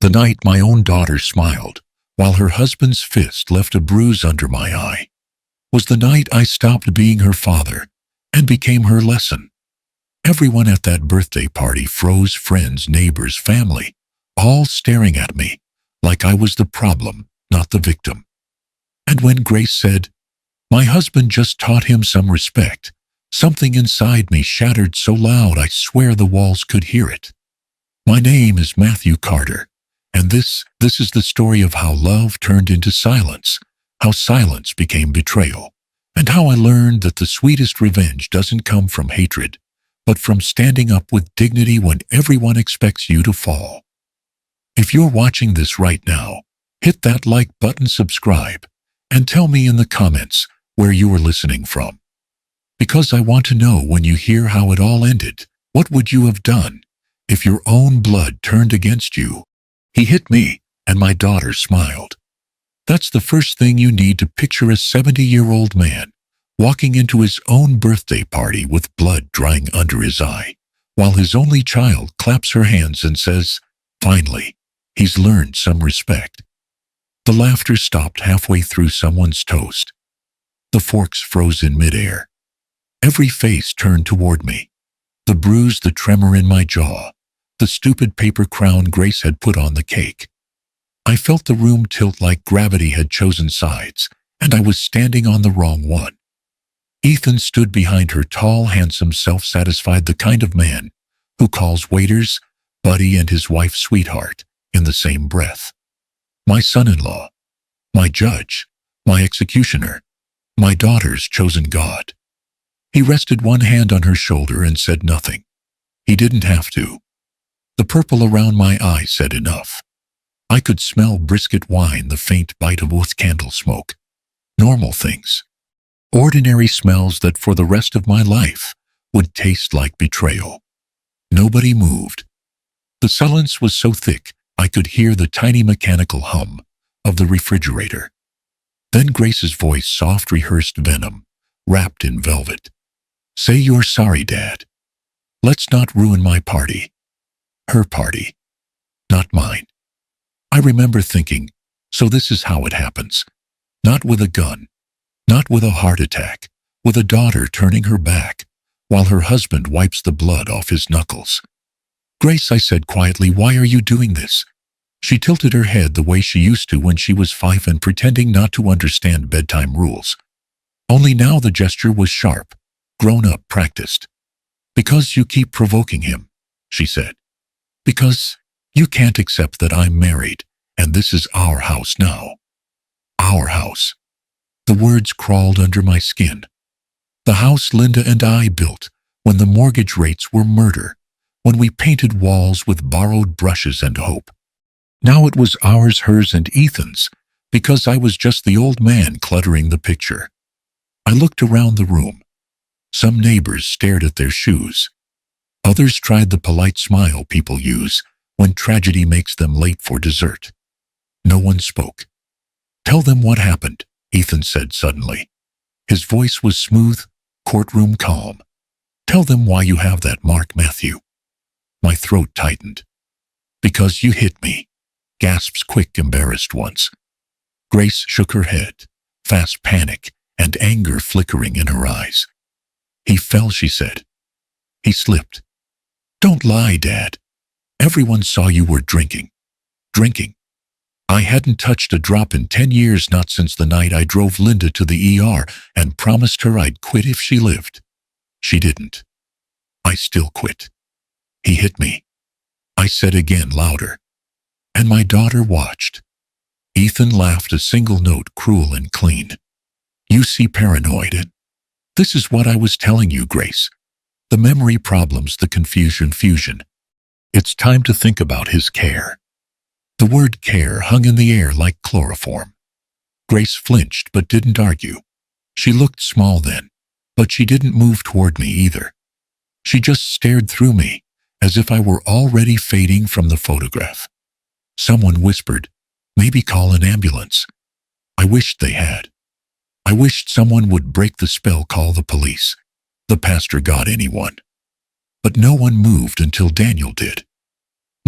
The night my own daughter smiled, while her husband's fist left a bruise under my eye, was the night I stopped being her father and became her lesson. Everyone at that birthday party froze, friends, neighbors, family, all staring at me like I was the problem, not the victim. And when Grace said, "My husband just taught him some respect," something inside me shattered so loud I swear the walls could hear it. My name is Matthew Carter, and this is the story of how love turned into silence, how silence became betrayal, and how I learned that the sweetest revenge doesn't come from hatred, but from standing up with dignity when everyone expects you to fall. If you're watching this right now, hit that like button, subscribe, and tell me in the comments where you are listening from. Because I want to know, when you hear how it all ended, what would you have done if your own blood turned against you? He hit me, and my daughter smiled. That's the first thing you need to picture: a 70-year-old man walking into his own birthday party with blood drying under his eye, while his only child claps her hands and says, "Finally, he's learned some respect." The laughter stopped halfway through someone's toast. The forks froze in midair. Every face turned toward me. The bruise, the tremor in my jaw, the stupid paper crown Grace had put on the cake. I felt the room tilt like gravity had chosen sides, and I was standing on the wrong one. Ethan stood behind her, tall, handsome, self-satisfied, the kind of man who calls waiters buddy and his wife sweetheart in the same breath. My son-in-law, my judge, my executioner, my daughter's chosen God. He rested one hand on her shoulder and said nothing. He didn't have to. The purple around my eye said enough. I could smell brisket wine, the faint bite of wood candle smoke. Normal things. Ordinary smells that for the rest of my life would taste like betrayal. Nobody moved. The silence was so thick I could hear the tiny mechanical hum of the refrigerator. Then Grace's voice, soft, rehearsed venom, wrapped in velvet. "Say you're sorry, Dad. Let's not ruin my party." Her party, not mine. I remember thinking, so this is how it happens. Not with a gun, not with a heart attack, with a daughter turning her back, while her husband wipes the blood off his knuckles. "Grace," I said quietly, "why are you doing this?" She tilted her head the way she used to when she was 5 and pretending not to understand bedtime rules. Only now the gesture was sharp, grown-up, practiced. "Because you keep provoking him," she said. "Because you can't accept that I'm married, and this is our house now. Our house." The words crawled under my skin. The house Linda and I built when the mortgage rates were murder, when we painted walls with borrowed brushes and hope. Now it was ours, hers, and Ethan's, because I was just the old man cluttering the picture. I looked around the room. Some neighbors stared at their shoes. Others tried the polite smile people use when tragedy makes them late for dessert. No one spoke. "Tell them what happened," Ethan said suddenly. His voice was smooth, courtroom calm. "Tell them why you have that mark, Matthew." My throat tightened. "Because you hit me," gasps quick, embarrassed ones. Grace shook her head, fast panic and anger flickering in her eyes. "He fell," she said. "He slipped." "Don't lie, Dad. Everyone saw you were drinking." "Drinking? I hadn't touched a drop in 10 years, not since the night I drove Linda to the ER and promised her I'd quit if she lived. She didn't. I still quit. He hit me," I said again, louder. And my daughter watched. Ethan laughed, a single note, cruel and clean. "You see, paranoid. This is what I was telling you, Grace. The memory problems, the confusion, fusion. It's time to think about his care." The word care hung in the air like chloroform. Grace flinched but didn't argue. She looked small then, but she didn't move toward me either. She just stared through me, as if I were already fading from the photograph. Someone whispered, "Maybe call an ambulance." I wished they had. I wished someone would break the spell, call the police, the pastor, God, anyone. But no one moved until Daniel did.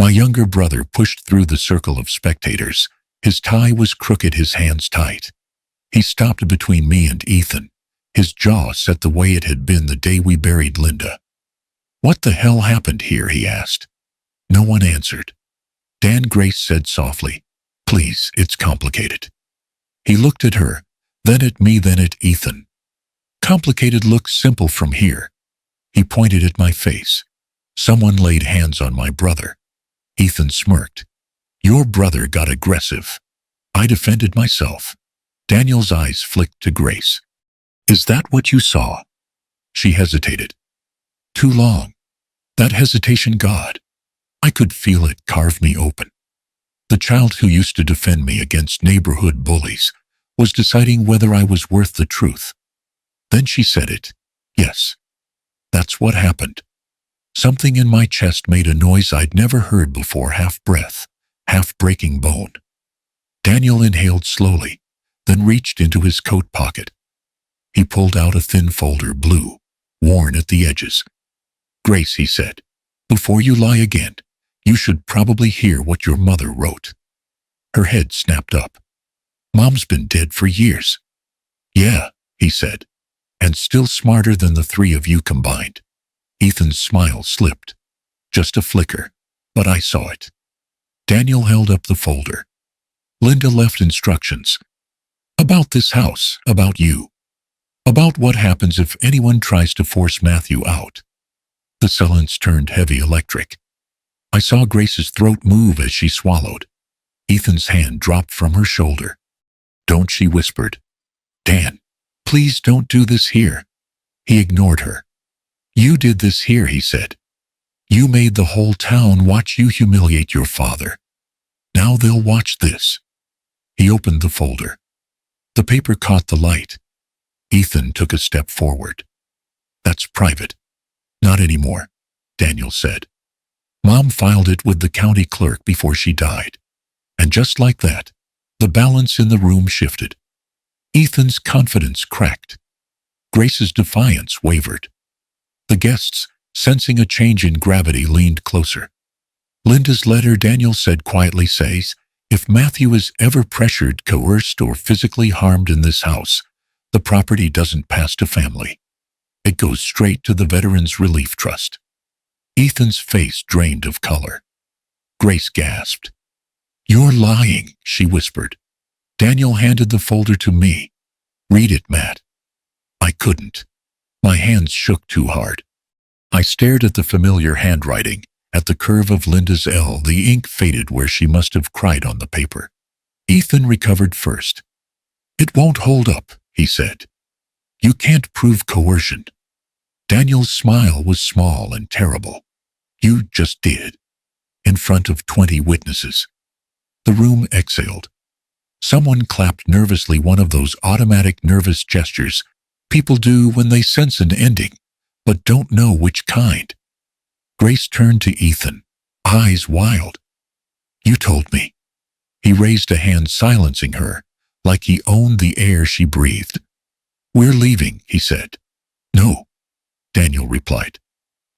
My younger brother pushed through the circle of spectators. His tie was crooked, his hands tight. He stopped between me and Ethan, his jaw set the way it had been the day we buried Linda. "What the hell happened here?" he asked. No one answered. Dan Grace said softly, "Please, it's complicated." He looked at her, then at me, then at Ethan. "Complicated looks simple from here." He pointed at my face. "Someone laid hands on my brother." Ethan smirked. "Your brother got aggressive." I defended myself. Daniel's eyes flicked to Grace. "Is that what you saw?" She hesitated. Too long. That hesitation, God, I could feel it carve me open. The child who used to defend me against neighborhood bullies was deciding whether I was worth the truth. Then she said it. Yes. That's what happened. Something in my chest made a noise I'd never heard before, half breath, half breaking bone. Daniel inhaled slowly, then reached into his coat pocket. He pulled out a thin folder, blue, worn at the edges. "Grace," he said, "before you lie again, you should probably hear what your mother wrote." Her head snapped up. "Mom's been dead for years." "Yeah," he said, "and still smarter than the three of you combined." Ethan's smile slipped. Just a flicker, but I saw it. Daniel held up the folder. "Linda left instructions. About this house, about you. About what happens if anyone tries to force Matthew out." The silence turned heavy, electric. I saw Grace's throat move as she swallowed. Ethan's hand dropped from her shoulder. "Don't," she whispered. "Dan, please don't do this here." He ignored her. "You did this here," he said. "You made the whole town watch you humiliate your father. Now they'll watch this." He opened the folder. The paper caught the light. Ethan took a step forward. "That's private." "Not anymore," Daniel said. "Mom filed it with the county clerk before she died." And just like that, the balance in the room shifted. Ethan's confidence cracked. Grace's defiance wavered. The guests, sensing a change in gravity, leaned closer. "Linda's letter," Daniel said quietly, "says, if Matthew is ever pressured, coerced, or physically harmed in this house, the property doesn't pass to family. It goes straight to the Veterans Relief Trust." Ethan's face drained of color. Grace gasped. "You're lying," she whispered. Daniel handed the folder to me. "Read it, Matt." I couldn't. My hands shook too hard. I stared at the familiar handwriting, at the curve of Linda's L. The ink faded where she must have cried on the paper. Ethan recovered first. "It won't hold up," he said. "You can't prove coercion." Daniel's smile was small and terrible. "You just did. In front of 20 witnesses." The room exhaled. Someone clapped nervously, one of those automatic nervous gestures people do when they sense an ending, but don't know which kind. Grace turned to Ethan, eyes wild. "You told me." He raised a hand, silencing her, like he owned the air she breathed. "We're leaving," he said. "No," Daniel replied.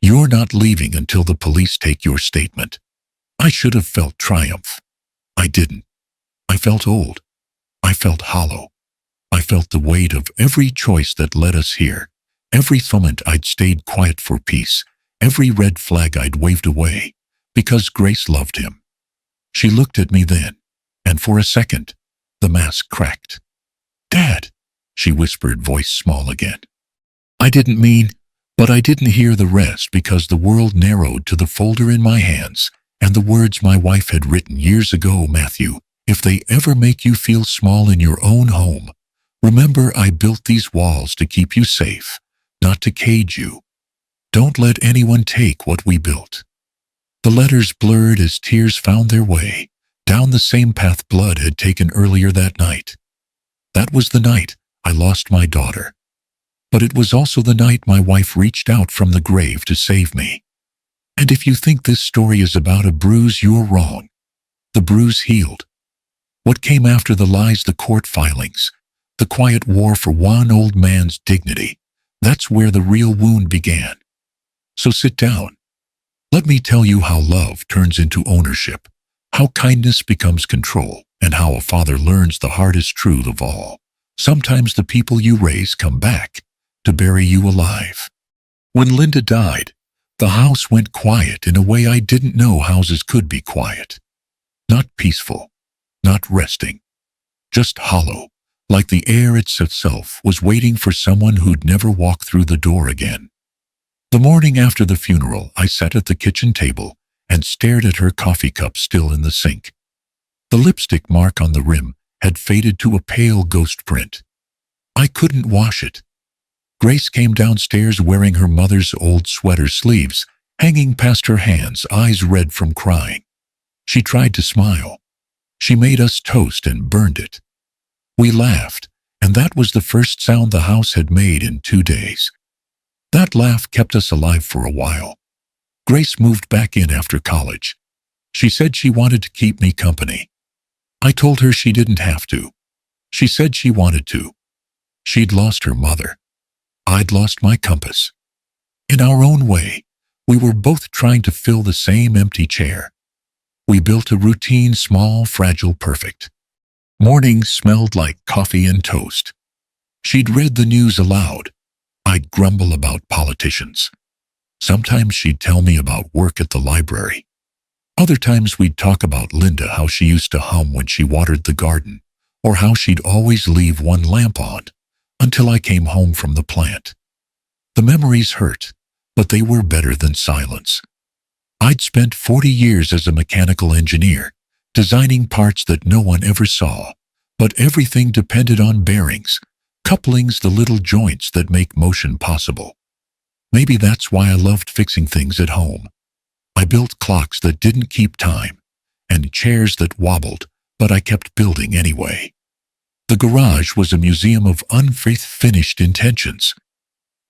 "You're not leaving until the police take your statement." I should have felt triumph. I didn't. I felt old. I felt hollow. I felt the weight of every choice that led us here, every moment I'd stayed quiet for peace, every red flag I'd waved away, because Grace loved him. She looked at me then, and for a second, the mask cracked. "Dad," she whispered, voice small again. I didn't mean, but I didn't hear the rest because the world narrowed to the folder in my hands and the words my wife had written years ago. "Matthew, if they ever make you feel small in your own home, remember I built these walls to keep you safe, not to cage you. Don't let anyone take what we built." The letters blurred as tears found their way down the same path blood had taken earlier that night. That was the night I lost my daughter. But it was also the night my wife reached out from the grave to save me. And if you think this story is about a bruise, you're wrong. The bruise healed. What came after the lies, the court filings, the quiet war for one old man's dignity, that's where the real wound began. So sit down. Let me tell you how love turns into ownership, how kindness becomes control, and how a father learns the hardest truth of all. Sometimes the people you raise come back to bury you alive. When Linda died, the house went quiet in a way I didn't know houses could be quiet. Not peaceful, not resting, just hollow, like the air itself was waiting for someone who'd never walk through the door again. The morning after the funeral, I sat at the kitchen table and stared at her coffee cup still in the sink. The lipstick mark on the rim had faded to a pale ghost print. I couldn't wash it. Grace came downstairs wearing her mother's old sweater sleeves, hanging past her hands, eyes red from crying. She tried to smile. She made us toast and burned it. We laughed, and that was the first sound the house had made in 2 days. That laugh kept us alive for a while. Grace moved back in after college. She said she wanted to keep me company. I told her she didn't have to. She said she wanted to. She'd lost her mother. I'd lost my compass. In our own way, we were both trying to fill the same empty chair. We built a routine, small, fragile, perfect. Mornings smelled like coffee and toast. She'd read the news aloud. I'd grumble about politicians. Sometimes she'd tell me about work at the library. Other times we'd talk about Linda, how she used to hum when she watered the garden, or how she'd always leave one lamp on until I came home from the plant. The memories hurt, but they were better than silence. I'd spent 40 years as a mechanical engineer, designing parts that no one ever saw, but everything depended on bearings, couplings, the little joints that make motion possible. Maybe that's why I loved fixing things at home. I built clocks that didn't keep time, and chairs that wobbled, but I kept building anyway. The garage was a museum of unfinished intentions.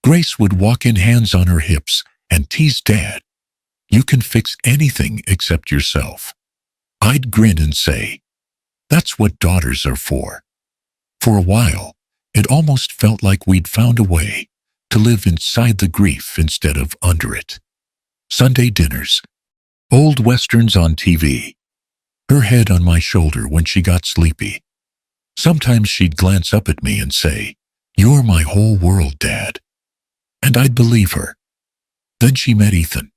Grace would walk in, hands on her hips, and tease Dad, "You can fix anything except yourself." I'd grin and say, "That's what daughters are for." For a while, it almost felt like we'd found a way to live inside the grief instead of under it. Sunday dinners, old westerns on TV, her head on my shoulder when she got sleepy. Sometimes she'd glance up at me and say, "You're my whole world, Dad." And I'd believe her. Then she met Ethan.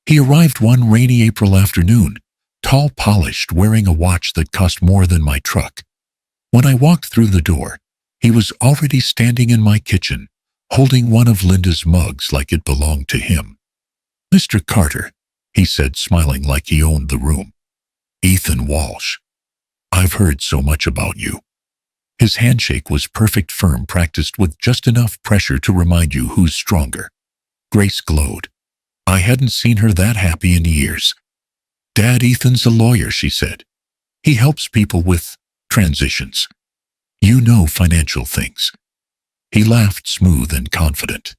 He arrived one rainy April afternoon, tall, polished, wearing a watch that cost more than my truck. When I walked through the door, he was already standing in my kitchen, holding one of Linda's mugs like it belonged to him. "Mr. Carter," he said, smiling like he owned the room. "Ethan Walsh. I've heard so much about you." His handshake was perfect, firm, practiced with just enough pressure to remind you who's stronger. Grace glowed. I hadn't seen her that happy in years. "Dad, Ethan's a lawyer," she said. "He helps people with transitions. You know, financial things." He laughed, smooth and confident.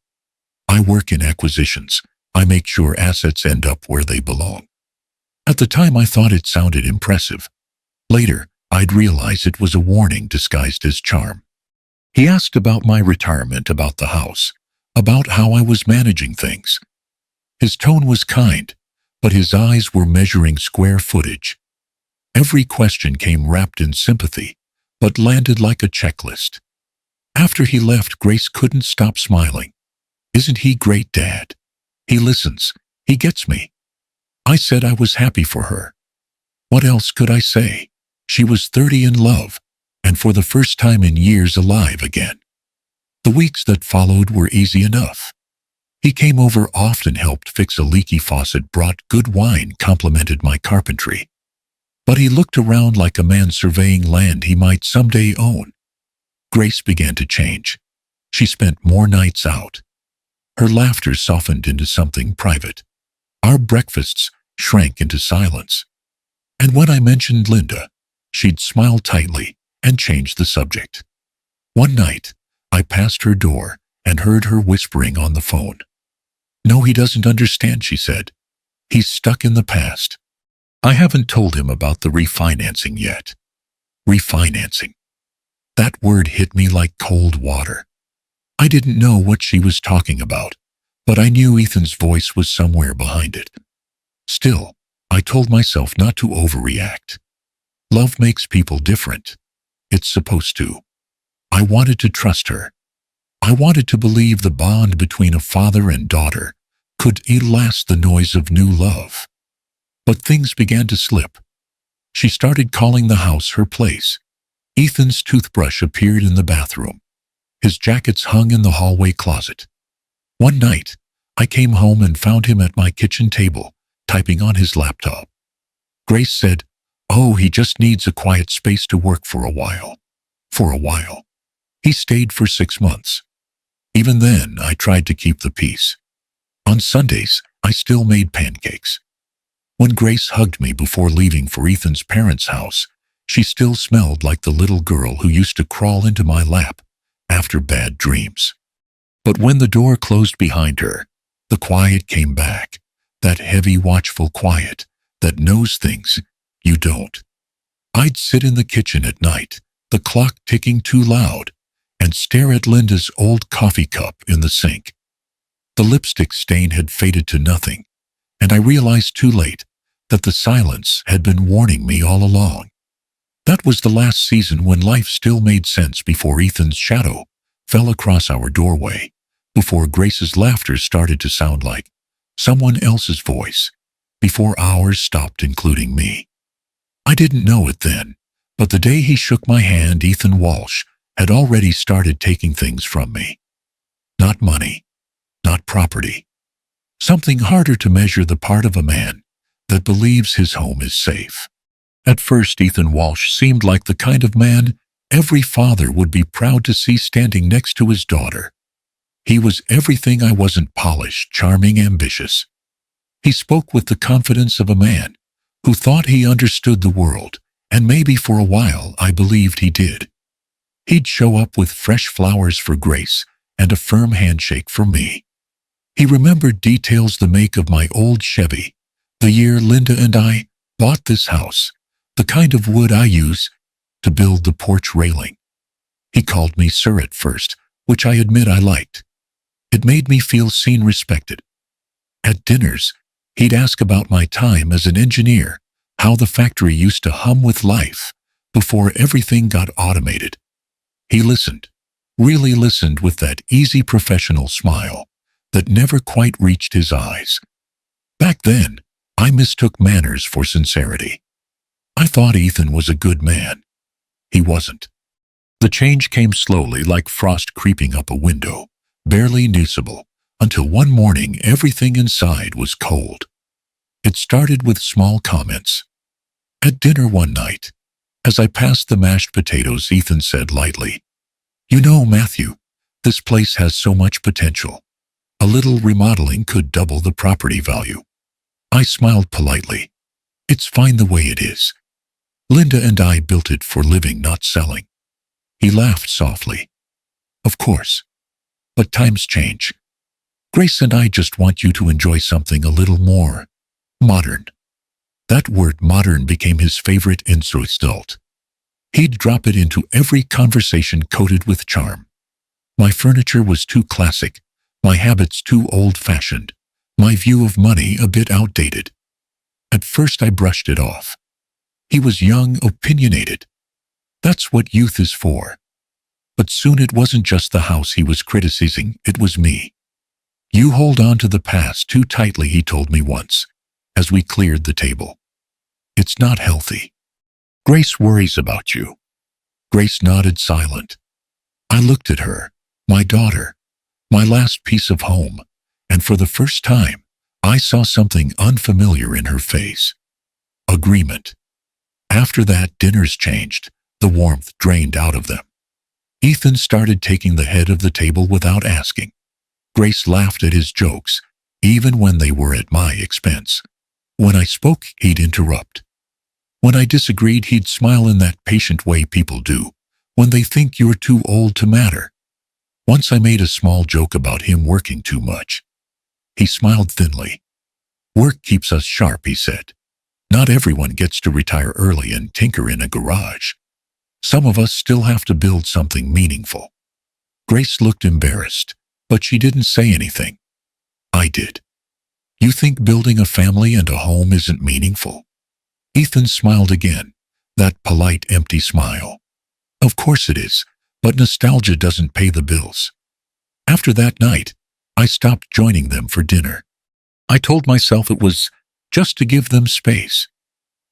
"I work in acquisitions. I make sure assets end up where they belong." At the time I thought it sounded impressive. Later, I'd realize it was a warning disguised as charm. He asked about my retirement, about the house, about how I was managing things. His tone was kind, but his eyes were measuring square footage. Every question came wrapped in sympathy, but landed like a checklist. After he left, Grace couldn't stop smiling. "Isn't he great, Dad? He listens. He gets me." I said I was happy for her. What else could I say? She was 30, in love, and for the first time in years alive again. The weeks that followed were easy enough. He came over often, helped fix a leaky faucet, brought good wine, complimented my carpentry. But he looked around like a man surveying land he might someday own. Grace began to change. She spent more nights out. Her laughter softened into something private. Our breakfasts shrank into silence. And when I mentioned Linda, she'd smile tightly and change the subject. One night, I passed her door and heard her whispering on the phone. "No, he doesn't understand," she said. "He's stuck in the past. I haven't told him about the refinancing yet." Refinancing. That word hit me like cold water. I didn't know what she was talking about, but I knew Ethan's voice was somewhere behind it. Still, I told myself not to overreact. Love makes people different. It's supposed to. I wanted to trust her. I wanted to believe the bond between a father and daughter could outlast the noise of new love. But things began to slip. She started calling the house her place. Ethan's toothbrush appeared in the bathroom. His jackets hung in the hallway closet. One night, I came home and found him at my kitchen table, typing on his laptop. Grace said, "Oh, he just needs a quiet space to work for a while." For a while. He stayed for 6 months. Even then, I tried to keep the peace. On Sundays, I still made pancakes. When Grace hugged me before leaving for Ethan's parents' house, she still smelled like the little girl who used to crawl into my lap after bad dreams. But when the door closed behind her, the quiet came back, that heavy, watchful quiet that knows things you don't. I'd sit in the kitchen at night, the clock ticking too loud, and stare at Linda's old coffee cup in the sink. The lipstick stain had faded to nothing, and I realized too late that the silence had been warning me all along. That was the last season when life still made sense, before Ethan's shadow fell across our doorway, before Grace's laughter started to sound like someone else's voice, before ours stopped including me. I didn't know it then, but the day he shook my hand, Ethan Walsh had already started taking things from me. Not money, not property. Something harder to measure, the part of a man that believes his home is safe. At first, Ethan Walsh seemed like the kind of man every father would be proud to see standing next to his daughter. He was everything I wasn't: polished, charming, ambitious. He spoke with the confidence of a man who thought he understood the world, and maybe for a while I believed he did. He'd show up with fresh flowers for Grace and a firm handshake for me. He remembered details: the make of my old Chevy, the year Linda and I bought this house, the kind of wood I use to build the porch railing. He called me sir at first, which I admit I liked. It made me feel seen, respected. At dinners, he'd ask about my time as an engineer, how the factory used to hum with life before everything got automated. He listened, really listened, with that easy professional smile that never quite reached his eyes. Back then, I mistook manners for sincerity. I thought Ethan was a good man. He wasn't. The change came slowly, like frost creeping up a window, barely noticeable, until one morning everything inside was cold. It started with small comments. At dinner one night, as I passed the mashed potatoes, Ethan said lightly, "You know, Matthew, this place has so much potential. A little remodeling could double the property value." I smiled politely. "It's fine the way it is. Linda and I built it for living, not selling." He laughed softly. "Of course. But times change. Grace and I just want you to enjoy something a little more modern." That word modern became his favorite insult. He'd drop it into every conversation, coated with charm. My furniture was too classic, my habits too old-fashioned, my view of money a bit outdated. At first I brushed it off. He was young, opinionated. That's what youth is for. But soon it wasn't just the house he was criticizing, it was me. "You hold on to the past too tightly," he told me once, as we cleared the table. "It's not healthy. Grace worries about you." Grace nodded, silent. I looked at her, my daughter, my last piece of home, and for the first time, I saw something unfamiliar in her face. Agreement. After that, dinners changed, the warmth drained out of them. Ethan started taking the head of the table without asking. Grace laughed at his jokes, even when they were at my expense. When I spoke, he'd interrupt. When I disagreed, he'd smile in that patient way people do when they think you're too old to matter. Once I made a small joke about him working too much. He smiled thinly. "Work keeps us sharp," he said. "Not everyone gets to retire early and tinker in a garage. Some of us still have to build something meaningful." Grace looked embarrassed, but she didn't say anything. I did. You think building a family and a home isn't meaningful? Ethan smiled again, that polite, empty smile. Of course it is, but nostalgia doesn't pay the bills. After that night, I stopped joining them for dinner. I told myself it was just to give them space.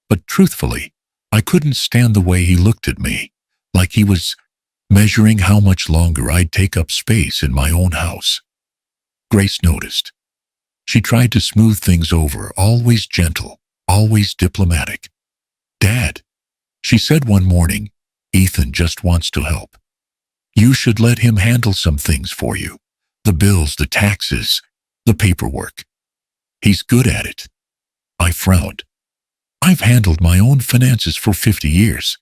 But truthfully, I couldn't stand the way he looked at me, like he was measuring how much longer I'd take up space in my own house. Grace noticed. She tried to smooth things over, always gentle, always diplomatic. "Dad," she said one morning, "Ethan just wants to help. You should let him handle some things for you. The bills, the taxes, the paperwork. He's good at it." I frowned. "I've handled my own finances for 50 years.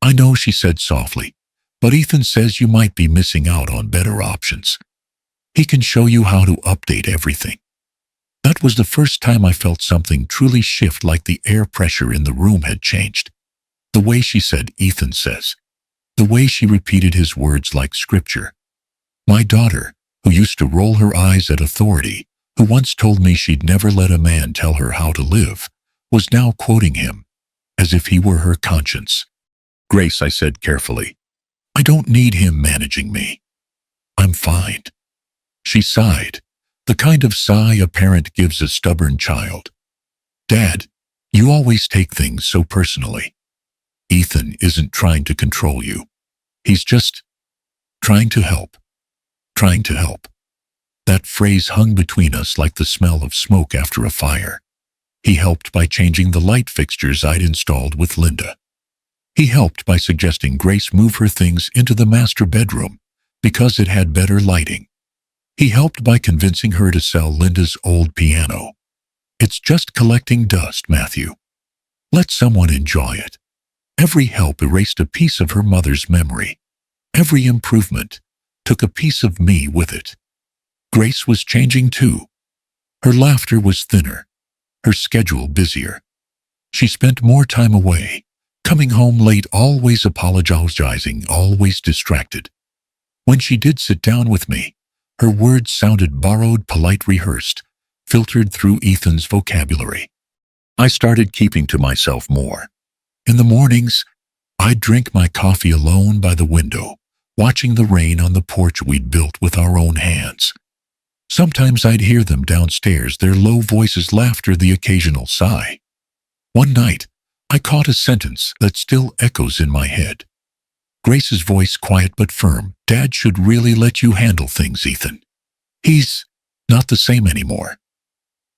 "I know," she said softly, "but Ethan says you might be missing out on better options. He can show you how to update everything." That was the first time I felt something truly shift, like the air pressure in the room had changed. The way she said, "Ethan says." The way she repeated his words like scripture. My daughter, who used to roll her eyes at authority, who once told me she'd never let a man tell her how to live, was now quoting him, as if he were her conscience. "Grace," I said carefully, "I don't need him managing me. I'm fine." She sighed, the kind of sigh a parent gives a stubborn child. "Dad, you always take things so personally. Ethan isn't trying to control you. He's just trying to help. Trying to help." That phrase hung between us like the smell of smoke after a fire. He helped by changing the light fixtures I'd installed with Linda. He helped by suggesting Grace move her things into the master bedroom because it had better lighting. He helped by convincing her to sell Linda's old piano. "It's just collecting dust, Matthew. Let someone enjoy it." Every help erased a piece of her mother's memory. Every improvement took a piece of me with it. Grace was changing too. Her laughter was thinner, her schedule busier. She spent more time away, coming home late, always apologizing, always distracted. When she did sit down with me, her words sounded borrowed, polite, rehearsed, filtered through Ethan's vocabulary. I started keeping to myself more. In the mornings, I'd drink my coffee alone by the window, watching the rain on the porch we'd built with our own hands. Sometimes I'd hear them downstairs, their low voices, laughter, the occasional sigh. One night, I caught a sentence that still echoes in my head. Grace's voice, quiet but firm. "Dad should really let you handle things, Ethan. He's not the same anymore."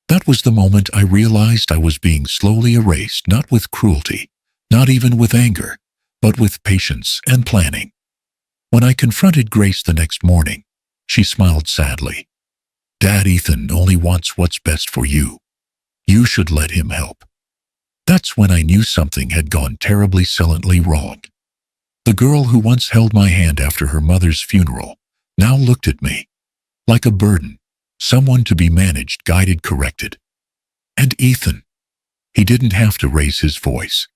That was the moment I realized I was being slowly erased, not with cruelty, not even with anger, but with patience and planning. When I confronted Grace the next morning, she smiled sadly. "Dad, Ethan only wants what's best for you. You should let him help." That's when I knew something had gone terribly, silently wrong. The girl who once held my hand after her mother's funeral now looked at me like a burden, someone to be managed, guided, corrected. And Ethan, he didn't have to raise his voice.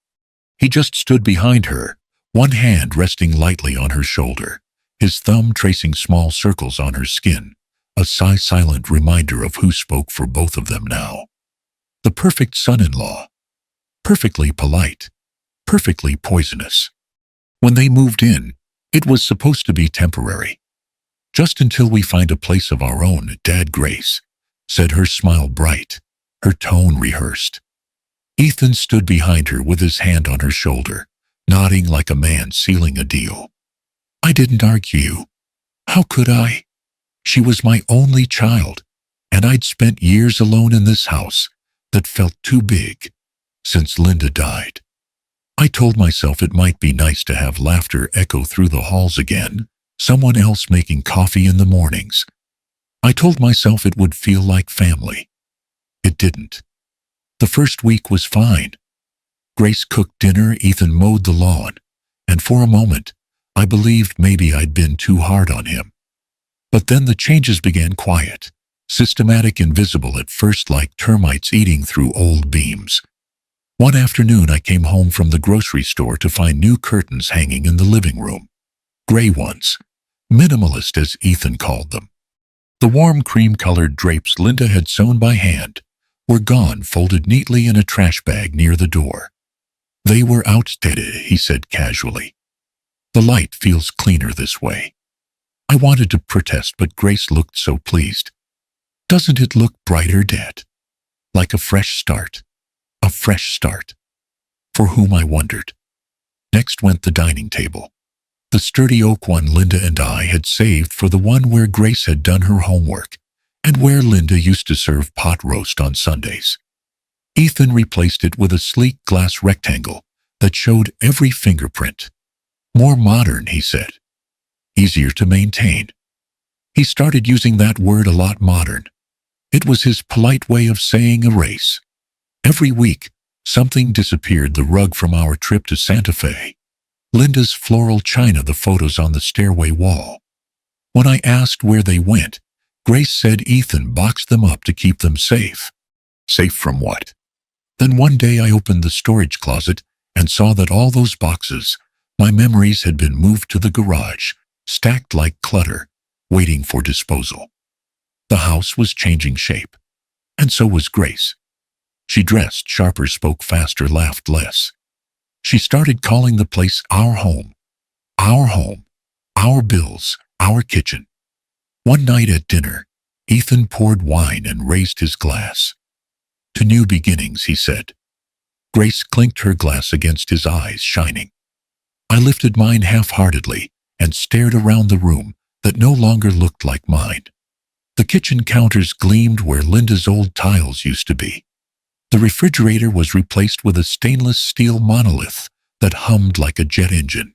He just stood behind her, one hand resting lightly on her shoulder, his thumb tracing small circles on her skin, a silent reminder of who spoke for both of them now. The perfect son-in-law. Perfectly polite, perfectly poisonous. When they moved in, it was supposed to be temporary. "Just until we find a place of our own, Dad," Grace said, her smile bright, her tone rehearsed. Ethan stood behind her with his hand on her shoulder, nodding like a man sealing a deal. I didn't argue. How could I? She was my only child, and I'd spent years alone in this house that felt too big since Linda died. I told myself it might be nice to have laughter echo through the halls again, someone else making coffee in the mornings. I told myself it would feel like family. It didn't. The first week was fine. Grace cooked dinner, Ethan mowed the lawn, and for a moment, I believed maybe I'd been too hard on him. But then the changes began, quiet, systematic, invisible at first, like termites eating through old beams. One afternoon I came home from the grocery store to find new curtains hanging in the living room. Gray ones. Minimalist, as Ethan called them. The warm cream-colored drapes Linda had sewn by hand were gone, folded neatly in a trash bag near the door. "They were outdated," he said casually. "The light feels cleaner this way." I wanted to protest, but Grace looked so pleased. "Doesn't it look brighter, Dad? Like a fresh start." A fresh start. For whom, I wondered. Next went the dining table. The sturdy oak one Linda and I had saved for the one where Grace had done her homework, and where Linda used to serve pot roast on Sundays. Ethan replaced it with a sleek glass rectangle that showed every fingerprint. "More modern," he said. "Easier to maintain." He started using that word a lot, modern. It was his polite way of saying erase. Every week, something disappeared: the rug from our trip to Santa Fe, Linda's floral china, the photos on the stairway wall. When I asked where they went, Grace said Ethan boxed them up to keep them safe. Safe from what? Then one day I opened the storage closet and saw that all those boxes, my memories, had been moved to the garage, stacked like clutter, waiting for disposal. The house was changing shape, and so was Grace. She dressed sharper, spoke faster, laughed less. She started calling the place our home. Our home. Our bills. Our kitchen. One night at dinner, Ethan poured wine and raised his glass. "To new beginnings," he said. Grace clinked her glass against his eyes, shining. I lifted mine half-heartedly and stared around the room that no longer looked like mine. The kitchen counters gleamed where Linda's old tiles used to be. The refrigerator was replaced with a stainless steel monolith that hummed like a jet engine.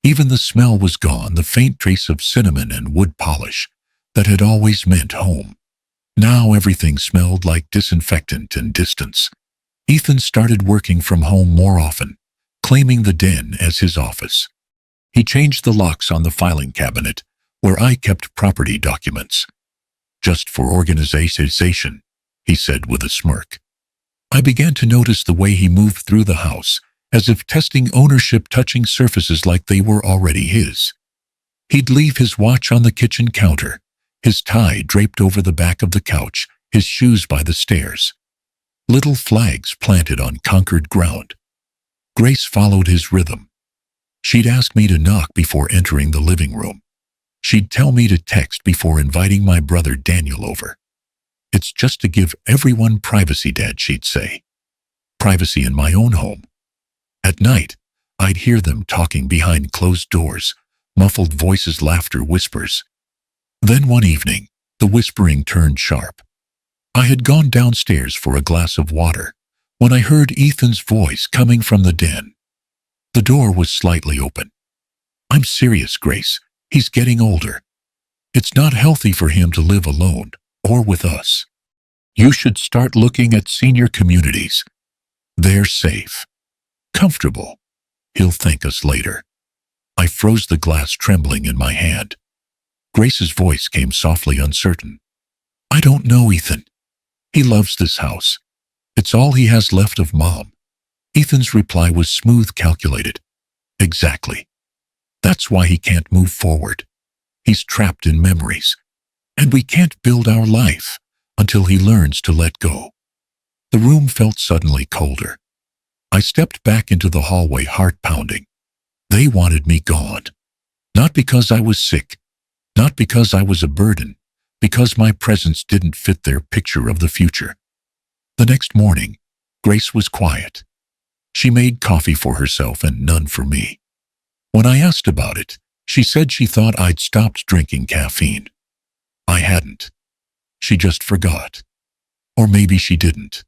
Even the smell was gone, the faint trace of cinnamon and wood polish that had always meant home. Now everything smelled like disinfectant and distance. Ethan started working from home more often, claiming the den as his office. He changed the locks on the filing cabinet, where I kept property documents. "Just for organization," he said with a smirk. I began to notice the way he moved through the house, as if testing ownership, touching surfaces like they were already his. He'd leave his watch on the kitchen counter, his tie draped over the back of the couch, his shoes by the stairs. Little flags planted on conquered ground. Grace followed his rhythm. She'd ask me to knock before entering the living room. She'd tell me to text before inviting my brother Daniel over. "It's just to give everyone privacy, Dad," she'd say. Privacy in my own home. At night, I'd hear them talking behind closed doors, muffled voices, laughter, whispers. Then one evening, the whispering turned sharp. I had gone downstairs for a glass of water when I heard Ethan's voice coming from the den. The door was slightly open. "I'm serious, Grace. He's getting older. It's not healthy for him to live alone or with us. You should start looking at senior communities. They're safe. Comfortable. He'll thank us later." I froze, the glass trembling in my hand. Grace's voice came softly, uncertain. "I don't know, Ethan. He loves this house. It's all he has left of Mom." Ethan's reply was smooth, calculated. "Exactly. That's why he can't move forward. He's trapped in memories. And we can't build our life until he learns to let go." The room felt suddenly colder. I stepped back into the hallway, heart pounding. They wanted me gone. Not because I was sick, not because I was a burden, because my presence didn't fit their picture of the future. The next morning, Grace was quiet. She made coffee for herself and none for me. When I asked about it, she said she thought I'd stopped drinking caffeine. I hadn't. She just forgot. Or maybe she didn't.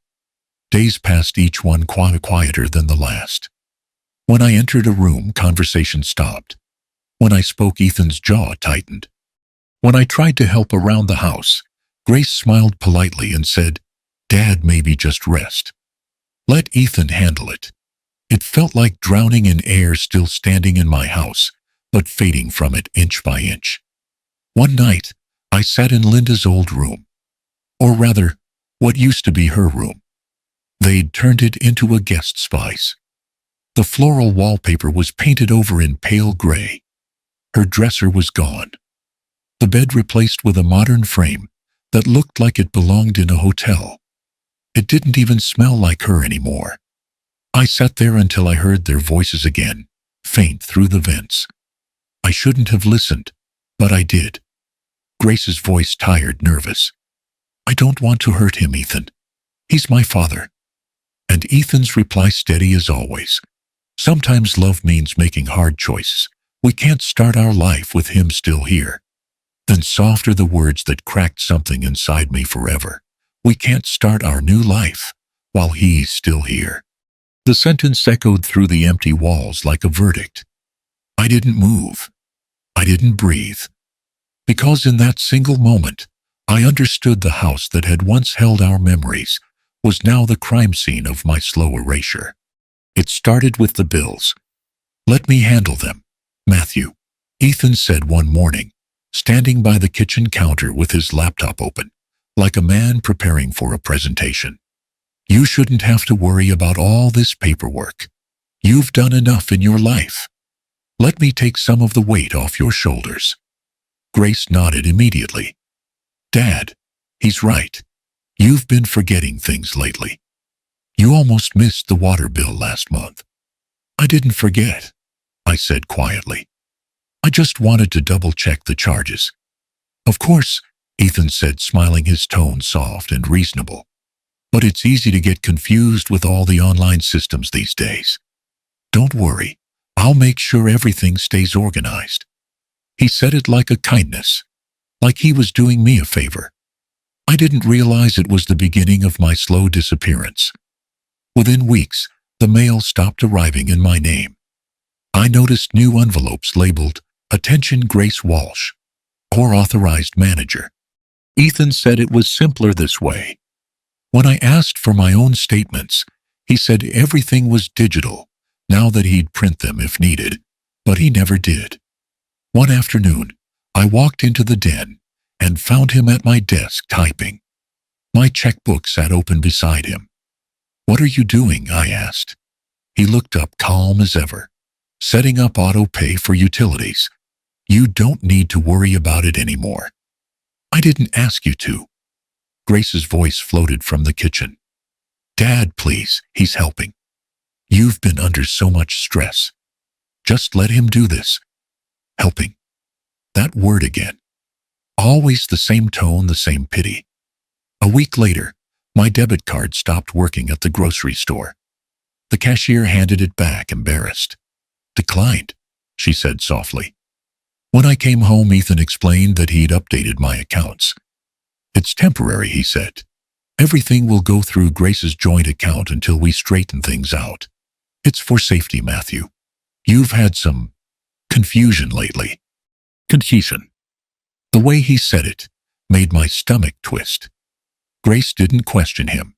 Days passed, each one quieter than the last. When I entered a room, conversation stopped. When I spoke, Ethan's jaw tightened. When I tried to help around the house, Grace smiled politely and said, "Dad, maybe just rest. Let Ethan handle it." It felt like drowning in air, still standing in my house, but fading from it inch by inch. One night, I sat in Linda's old room. Or rather, what used to be her room. They'd turned it into a guest space. The floral wallpaper was painted over in pale gray. Her dresser was gone. the bed replaced with a modern frame that looked like it belonged in a hotel. It didn't even smell like her anymore. I sat there until I heard their voices again, faint through the vents. I shouldn't have listened, but I did. Grace's voice, tired, nervous. "I don't want to hurt him, Ethan. He's my father." And Ethan's reply, steady as always. "Sometimes love means making hard choices. We can't start our life with him still here." Then softer, the words that cracked something inside me forever. "We can't start our new life while he's still here." The sentence echoed through the empty walls like a verdict. I didn't move. I didn't breathe. Because in that single moment, I understood the house that had once held our memories was now the crime scene of my slow erasure. It started with the bills. "Let me handle them, Matthew," Ethan said one morning, standing by the kitchen counter with his laptop open, like a man preparing for a presentation. "You shouldn't have to worry about all this paperwork. You've done enough in your life. Let me take some of the weight off your shoulders." Grace nodded immediately. "Dad, he's right. You've been forgetting things lately. You almost missed the water bill last month." "I didn't forget," I said quietly. "I just wanted to double-check the charges." "Of course," Ethan said, smiling, his tone soft and reasonable. "But it's easy to get confused with all the online systems these days. Don't worry, I'll make sure everything stays organized." He said it like a kindness, like he was doing me a favor. I didn't realize it was the beginning of my slow disappearance. Within weeks, the mail stopped arriving in my name. I noticed new envelopes labeled, "Attention Grace Walsh," or "Authorized Manager." Ethan said it was simpler this way. When I asked for my own statements, he said everything was digital, now that he'd print them if needed, but he never did. One afternoon, I walked into the den and found him at my desk typing. My checkbook sat open beside him. "What are you doing?" I asked. He looked up, calm as ever. "Setting up auto pay for utilities. You don't need to worry about it anymore." "I didn't ask you to." Grace's voice floated from the kitchen. "Dad, please, he's helping. You've been under so much stress. Just let him do this." Helping. That word again. Always the same tone, the same pity. A week later, my debit card stopped working at the grocery store. The cashier handed it back, embarrassed. "Declined," she said softly. When I came home, Ethan explained that he'd updated my accounts. "It's temporary," he said. "Everything will go through Grace's joint account until we straighten things out. It's for safety, Matthew. You've had some confusion lately." Confusion. The way he said it made my stomach twist. Grace didn't question him.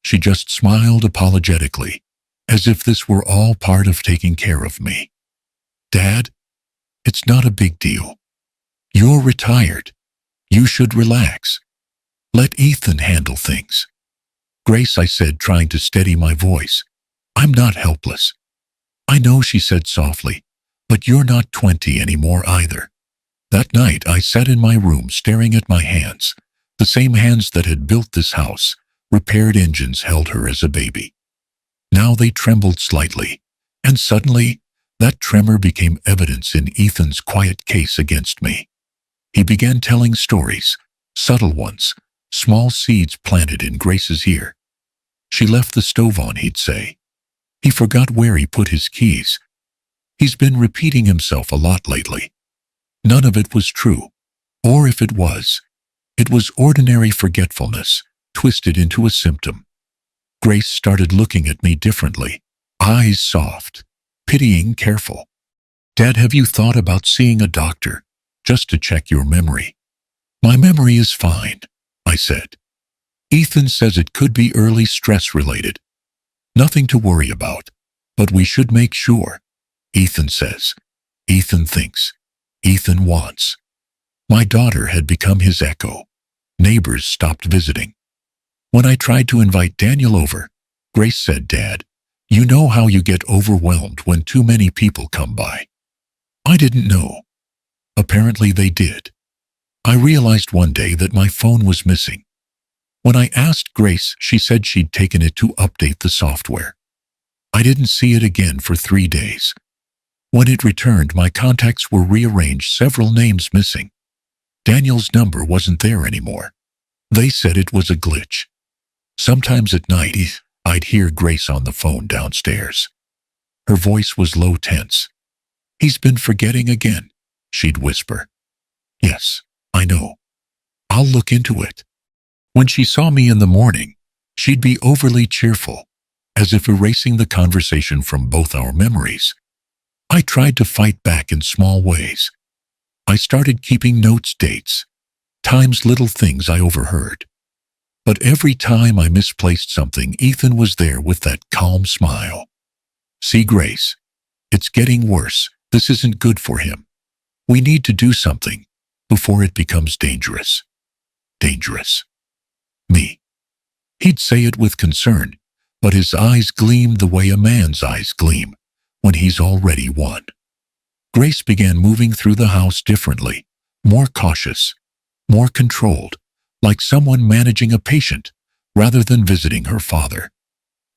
She just smiled apologetically, as if this were all part of taking care of me. "Dad, it's not a big deal. You're retired. You should relax. Let Ethan handle things." "Grace," I said, trying to steady my voice, "I'm not helpless." "I know," she said softly, "but you're not 20 anymore either." That night, I sat in my room staring at my hands, the same hands that had built this house, repaired engines, held her as a baby. Now they trembled slightly, and suddenly, that tremor became evidence in Ethan's quiet case against me. He began telling stories, subtle ones, small seeds planted in Grace's ear. "She left the stove on," he'd say. "He forgot where he put his keys." He's been repeating himself a lot lately. None of it was true, or if it was ordinary forgetfulness, twisted into a symptom. Grace started looking at me differently, eyes soft, pitying, careful. "Dad, have you thought about seeing a doctor, just to check your memory?" "My memory is fine," I said. "Ethan says it could be early stress-related. Nothing to worry about, but we should make sure." Ethan says. Ethan thinks. Ethan wants. My daughter had become his echo. Neighbors stopped visiting. When I tried to invite Daniel over, Grace said, "Dad, you know how you get overwhelmed when too many people come by." I didn't know. Apparently they did. I realized one day that my phone was missing. When I asked Grace, she said she'd taken it to update the software. I didn't see it again for 3 days. When it returned, my contacts were rearranged, several names missing. Daniel's number wasn't there anymore. They said it was a glitch. Sometimes at night, I'd hear Grace on the phone downstairs. Her voice was low, tense. "He's been forgetting again," she'd whisper. "Yes, I know. I'll look into it." When she saw me in the morning, she'd be overly cheerful, as if erasing the conversation from both our memories. I tried to fight back in small ways. I started keeping notes, dates, times, little things I overheard. But every time I misplaced something, Ethan was there with that calm smile. "See, Grace, it's getting worse. This isn't good for him. We need to do something before it becomes dangerous." Dangerous. Me. He'd say it with concern, but his eyes gleamed the way a man's eyes gleam when he's already won. Grace began moving through the house differently, more cautious, more controlled, like someone managing a patient rather than visiting her father.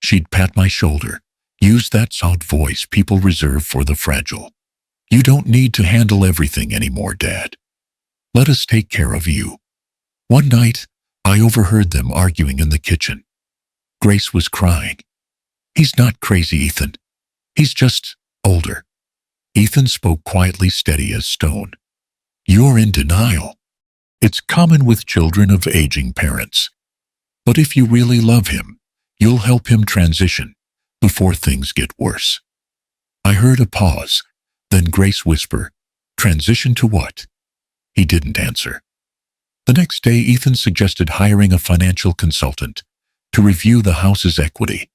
She'd pat my shoulder, use that soft voice people reserve for the fragile. "You don't need to handle everything anymore, Dad. Let us take care of you." One night, I overheard them arguing in the kitchen. Grace was crying. "He's not crazy, Ethan. He's just older." Ethan spoke quietly, steady as stone. "You're in denial. It's common with children of aging parents. But if you really love him, you'll help him transition before things get worse." I heard a pause, then Grace whisper, "Transition to what?" He didn't answer. The next day, Ethan suggested hiring a financial consultant to review the house's equity.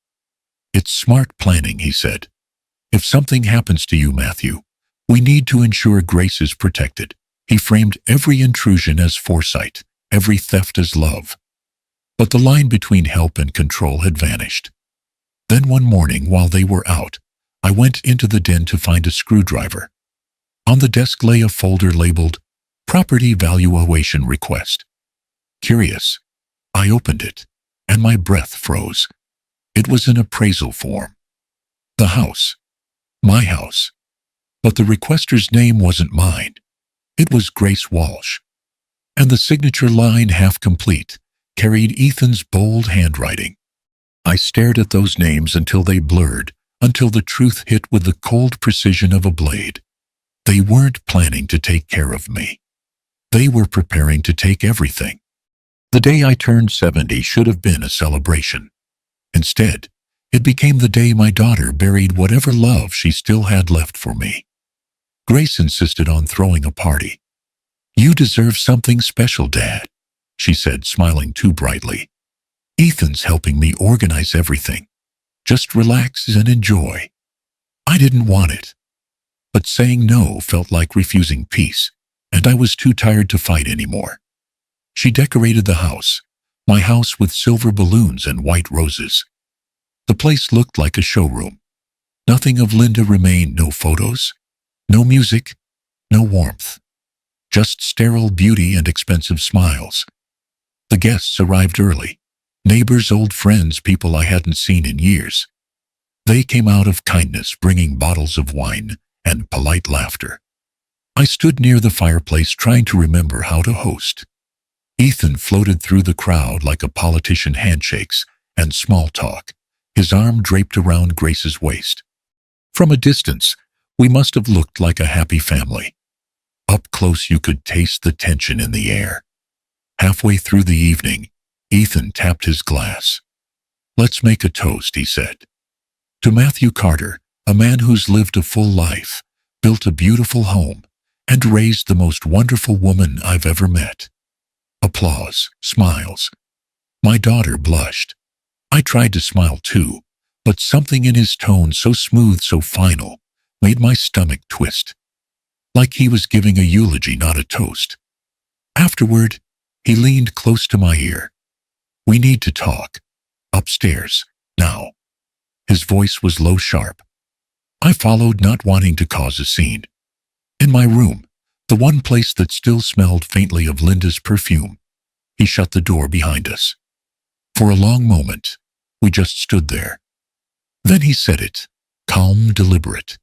"It's smart planning," he said. "If something happens to you, Matthew, we need to ensure Grace is protected." He framed every intrusion as foresight, every theft as love. But the line between help and control had vanished. Then one morning, while they were out, I went into the den to find a screwdriver. On the desk lay a folder labeled Property Valuation Request. Curious, I opened it, and my breath froze. It was an appraisal form. The house. My house. But the requester's name wasn't mine. It was Grace Walsh. And the signature line, half complete, carried Ethan's bold handwriting. I stared at those names until they blurred, until the truth hit with the cold precision of a blade. They weren't planning to take care of me. They were preparing to take everything. The day I turned 70 should have been a celebration. Instead, it became the day my daughter buried whatever love she still had left for me. Grace insisted on throwing a party. "You deserve something special, Dad," she said, smiling too brightly. "Ethan's helping me organize everything. Just relax and enjoy." I didn't want it. But saying no felt like refusing peace, and I was too tired to fight anymore. She decorated the house, my house, with silver balloons and white roses. The place looked like a showroom. Nothing of Linda remained, no photos, no music, no warmth. Just sterile beauty and expensive smiles. The guests arrived early. Neighbors, old friends, people I hadn't seen in years. They came out of kindness, bringing bottles of wine and polite laughter. I stood near the fireplace, trying to remember how to host. Ethan floated through the crowd like a politician, handshakes and small talk, his arm draped around Grace's waist. From a distance, we must have looked like a happy family. Up close, you could taste the tension in the air. Halfway through the evening, Ethan tapped his glass. "Let's make a toast," he said. "To Matthew Carter, a man who's lived a full life, built a beautiful home, and raised the most wonderful woman I've ever met." Applause, smiles. My daughter blushed. I tried to smile too, but something in his tone, so smooth, so final, made my stomach twist. Like he was giving a eulogy, not a toast. Afterward, he leaned close to my ear. "We need to talk. Upstairs, now." His voice was low, sharp. I followed, not wanting to cause a scene. In my room, The one place that still smelled faintly of Linda's perfume. He shut the door behind us. For a long moment, we just stood there. Then he said it, calm, deliberate.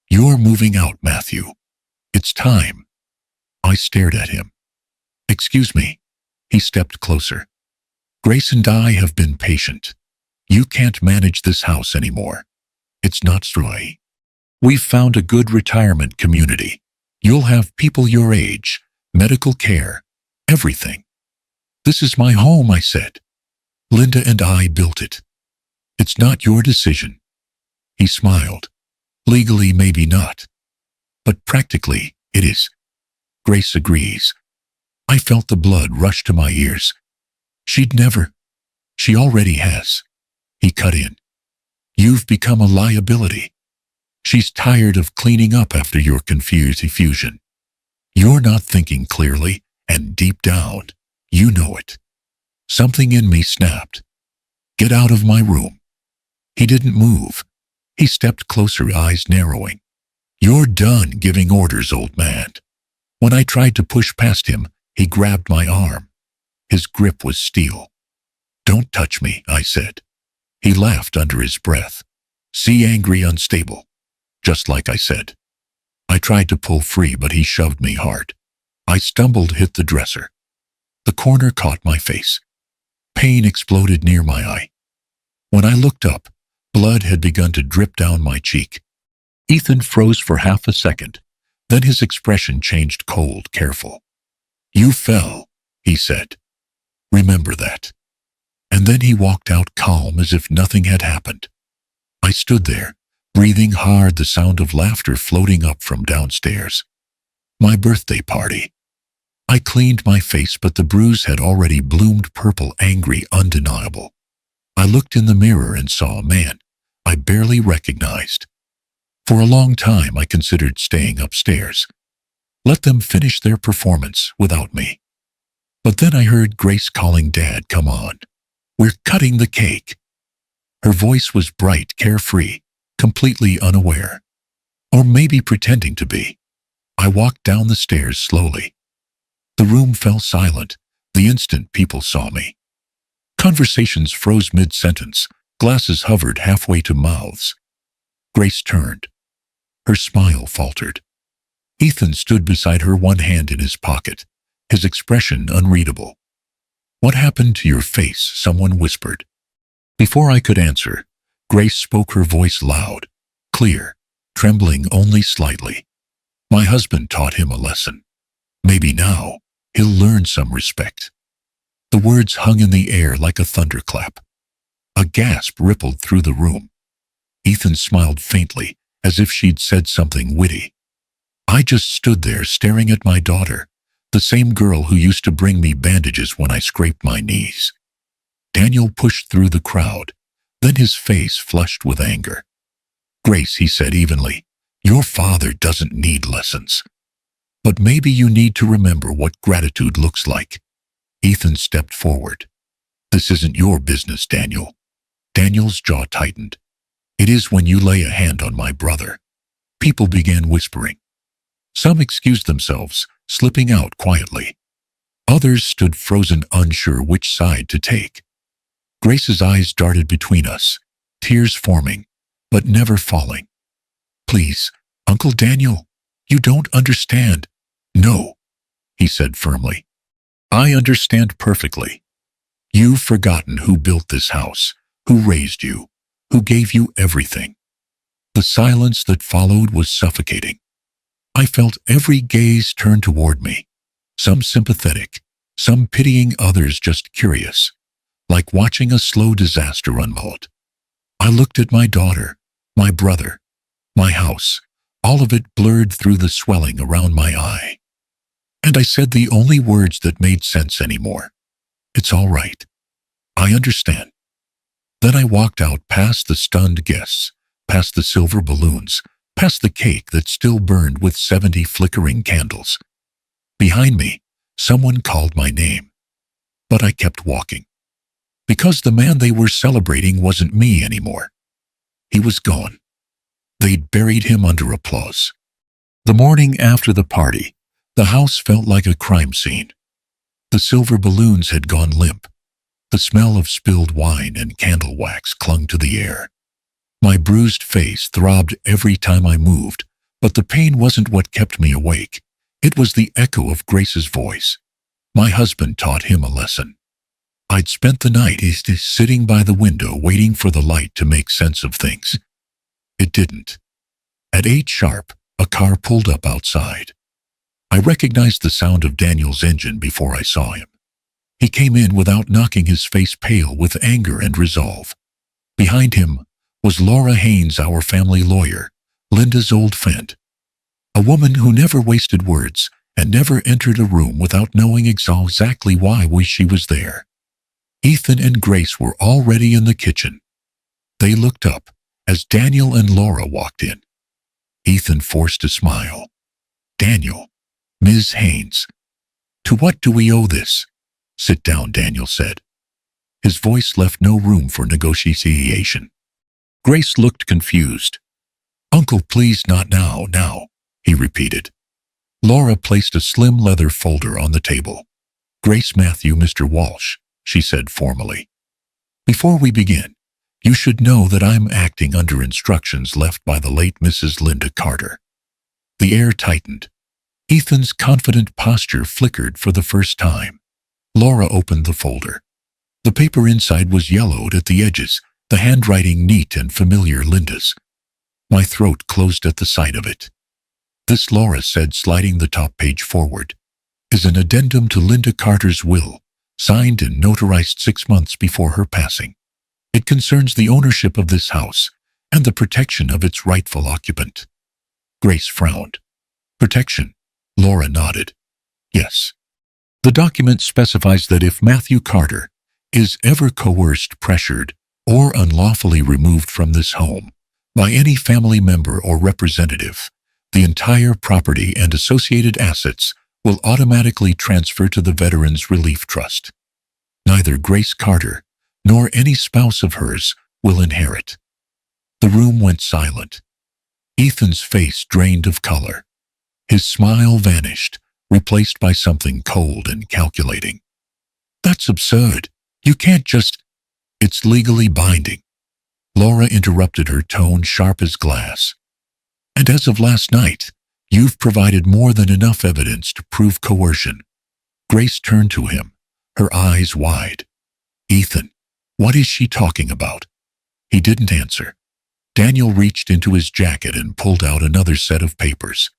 "You're moving out, Matthew. It's time." I stared at him. "Excuse me." He stepped closer. "Grace and I have been patient. You can't manage this house anymore. It's not Stroy. We've found a good retirement community. You'll have people your age, medical care, everything." "This is my home," I said. "Linda and I built it. It's not your decision." He smiled. "Legally, maybe not. But practically, it is." Grace agrees. I felt the blood rush to my ears. "She'd never." "She already has." He cut in. "You've become a liability. She's tired of cleaning up after your confused effusion. You're not thinking clearly, and deep down, you know it." Something in me snapped. "Get out of my room." He didn't move. He stepped closer, eyes narrowing. "You're done giving orders, old man." When I tried to push past him, he grabbed my arm. His grip was steel. "Don't touch me," I said. He laughed under his breath. "See, angry, unstable." Just like I said. I tried to pull free, but he shoved me hard. I stumbled, hit the dresser. The corner caught my face. Pain exploded near my eye. When I looked up, blood had begun to drip down my cheek. Ethan froze for half a second. Then his expression changed, cold, careful. "You fell," he said. "Remember that." And then he walked out, calm as if nothing had happened. I stood there, breathing hard, the sound of laughter floating up from downstairs. My birthday party. I cleaned my face, but the bruise had already bloomed purple, angry, undeniable. I looked in the mirror and saw a man I barely recognized. For a long time, I considered staying upstairs. Let them finish their performance without me. But then I heard Grace calling Dad. "Come on. We're cutting the cake." Her voice was bright, carefree, completely unaware. Or maybe pretending to be. I walked down the stairs slowly. The room fell silent the instant people saw me. Conversations froze mid-sentence. Glasses hovered halfway to mouths. Grace turned. Her smile faltered. Ethan stood beside her, one hand in his pocket, his expression unreadable. "What happened to your face?" someone whispered. Before I could answer, Grace spoke, her voice loud, clear, trembling only slightly. "My husband taught him a lesson. Maybe now he'll learn some respect." The words hung in the air like a thunderclap. A gasp rippled through the room. Ethan smiled faintly, as if she'd said something witty. I just stood there staring at my daughter, the same girl who used to bring me bandages when I scraped my knees. Daniel pushed through the crowd, then his face flushed with anger. "Grace," he said evenly, "your father doesn't need lessons. But maybe you need to remember what gratitude looks like." Ethan stepped forward. "This isn't your business, Daniel." Daniel's jaw tightened. "It is when you lay a hand on my brother." People began whispering. Some excused themselves, slipping out quietly. Others stood frozen, unsure which side to take. Grace's eyes darted between us, tears forming, but never falling. "Please, Uncle Daniel, you don't understand." "No," he said firmly. "I understand perfectly. You've forgotten who built this house, who raised you, who gave you everything." The silence that followed was suffocating. I felt every gaze turn toward me, some sympathetic, some pitying, others just curious, like watching a slow disaster unfold. I looked at my daughter, my brother, my house, all of it blurred through the swelling around my eye. And I said the only words that made sense anymore. "It's all right. I understand." Then I walked out, past the stunned guests, past the silver balloons, past the cake that still burned with 70 flickering candles. Behind me, someone called my name. But I kept walking. Because the man they were celebrating wasn't me anymore. He was gone. They'd buried him under applause. The morning after the party, The house felt like a crime scene. The silver balloons had gone limp. The smell of spilled wine and candle wax clung to the air. My bruised face throbbed every time I moved, but the pain wasn't what kept me awake. It was the echo of Grace's voice. My husband taught him a lesson. I'd spent the night sitting by the window waiting for the light to make sense of things. It didn't. At 8 sharp, a car pulled up outside. I recognized the sound of Daniel's engine before I saw him. He came in without knocking, his face pale with anger and resolve. Behind him was Laura Haynes, our family lawyer, Linda's old friend. A woman who never wasted words and never entered a room without knowing exactly why she was there. Ethan and Grace were already in the kitchen. They looked up as Daniel and Laura walked in. Ethan forced a smile. Daniel, Ms. Haynes, to what do we owe this? Sit down, Daniel said. His voice left no room for negotiation. Grace looked confused. Uncle, please, not now, he repeated. Laura placed a slim leather folder on the table. Grace Matthew, Mr. Walsh, she said formally. Before we begin, you should know that I'm acting under instructions left by the late Mrs. Linda Carter. The air tightened. Ethan's confident posture flickered for the first time. Laura opened the folder. The paper inside was yellowed at the edges, the handwriting neat and familiar Linda's. My throat closed at the sight of it. This, Laura said, sliding the top page forward, is an addendum to Linda Carter's will, signed and notarized 6 months before her passing. It concerns the ownership of this house and the protection of its rightful occupant. Grace frowned. Protection? Laura nodded. Yes. The document specifies that if Matthew Carter is ever coerced, pressured, or unlawfully removed from this home by any family member or representative, the entire property and associated assets will automatically transfer to the Veterans Relief Trust. Neither Grace Carter nor any spouse of hers will inherit. The room went silent. Ethan's face drained of color. His smile vanished, replaced by something cold and calculating. That's absurd. You can't just... It's legally binding. Laura interrupted, her tone sharp as glass. And as of last night, you've provided more than enough evidence to prove coercion. Grace turned to him, her eyes wide. Ethan, what is she talking about? He didn't answer. Daniel reached into his jacket and pulled out another set of papers.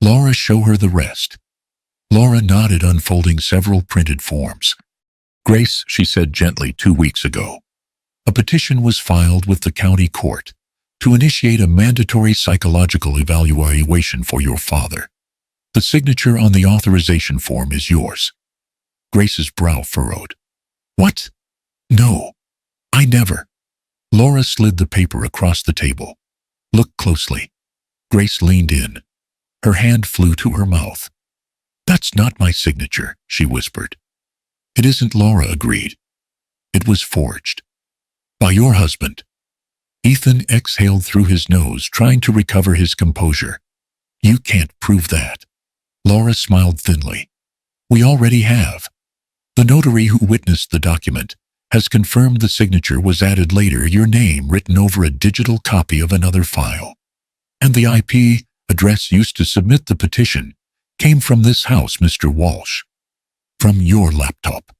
Laura, show her the rest. Laura nodded, unfolding several printed forms. Grace, she said gently, 2 weeks ago, a petition was filed with the county court to initiate a mandatory psychological evaluation for your father. The signature on the authorization form is yours. Grace's brow furrowed. What? No, I never. Laura slid the paper across the table. Look closely. Grace leaned in. Her hand flew to her mouth. That's not my signature, she whispered. It isn't, Laura agreed. It was forged. By your husband. Ethan exhaled through his nose, trying to recover his composure. You can't prove that. Laura smiled thinly. We already have. The notary who witnessed the document has confirmed the signature was added later, your name written over a digital copy of another file. And the IP address used to submit the petition came from this house, Mr. Walsh. From your laptop.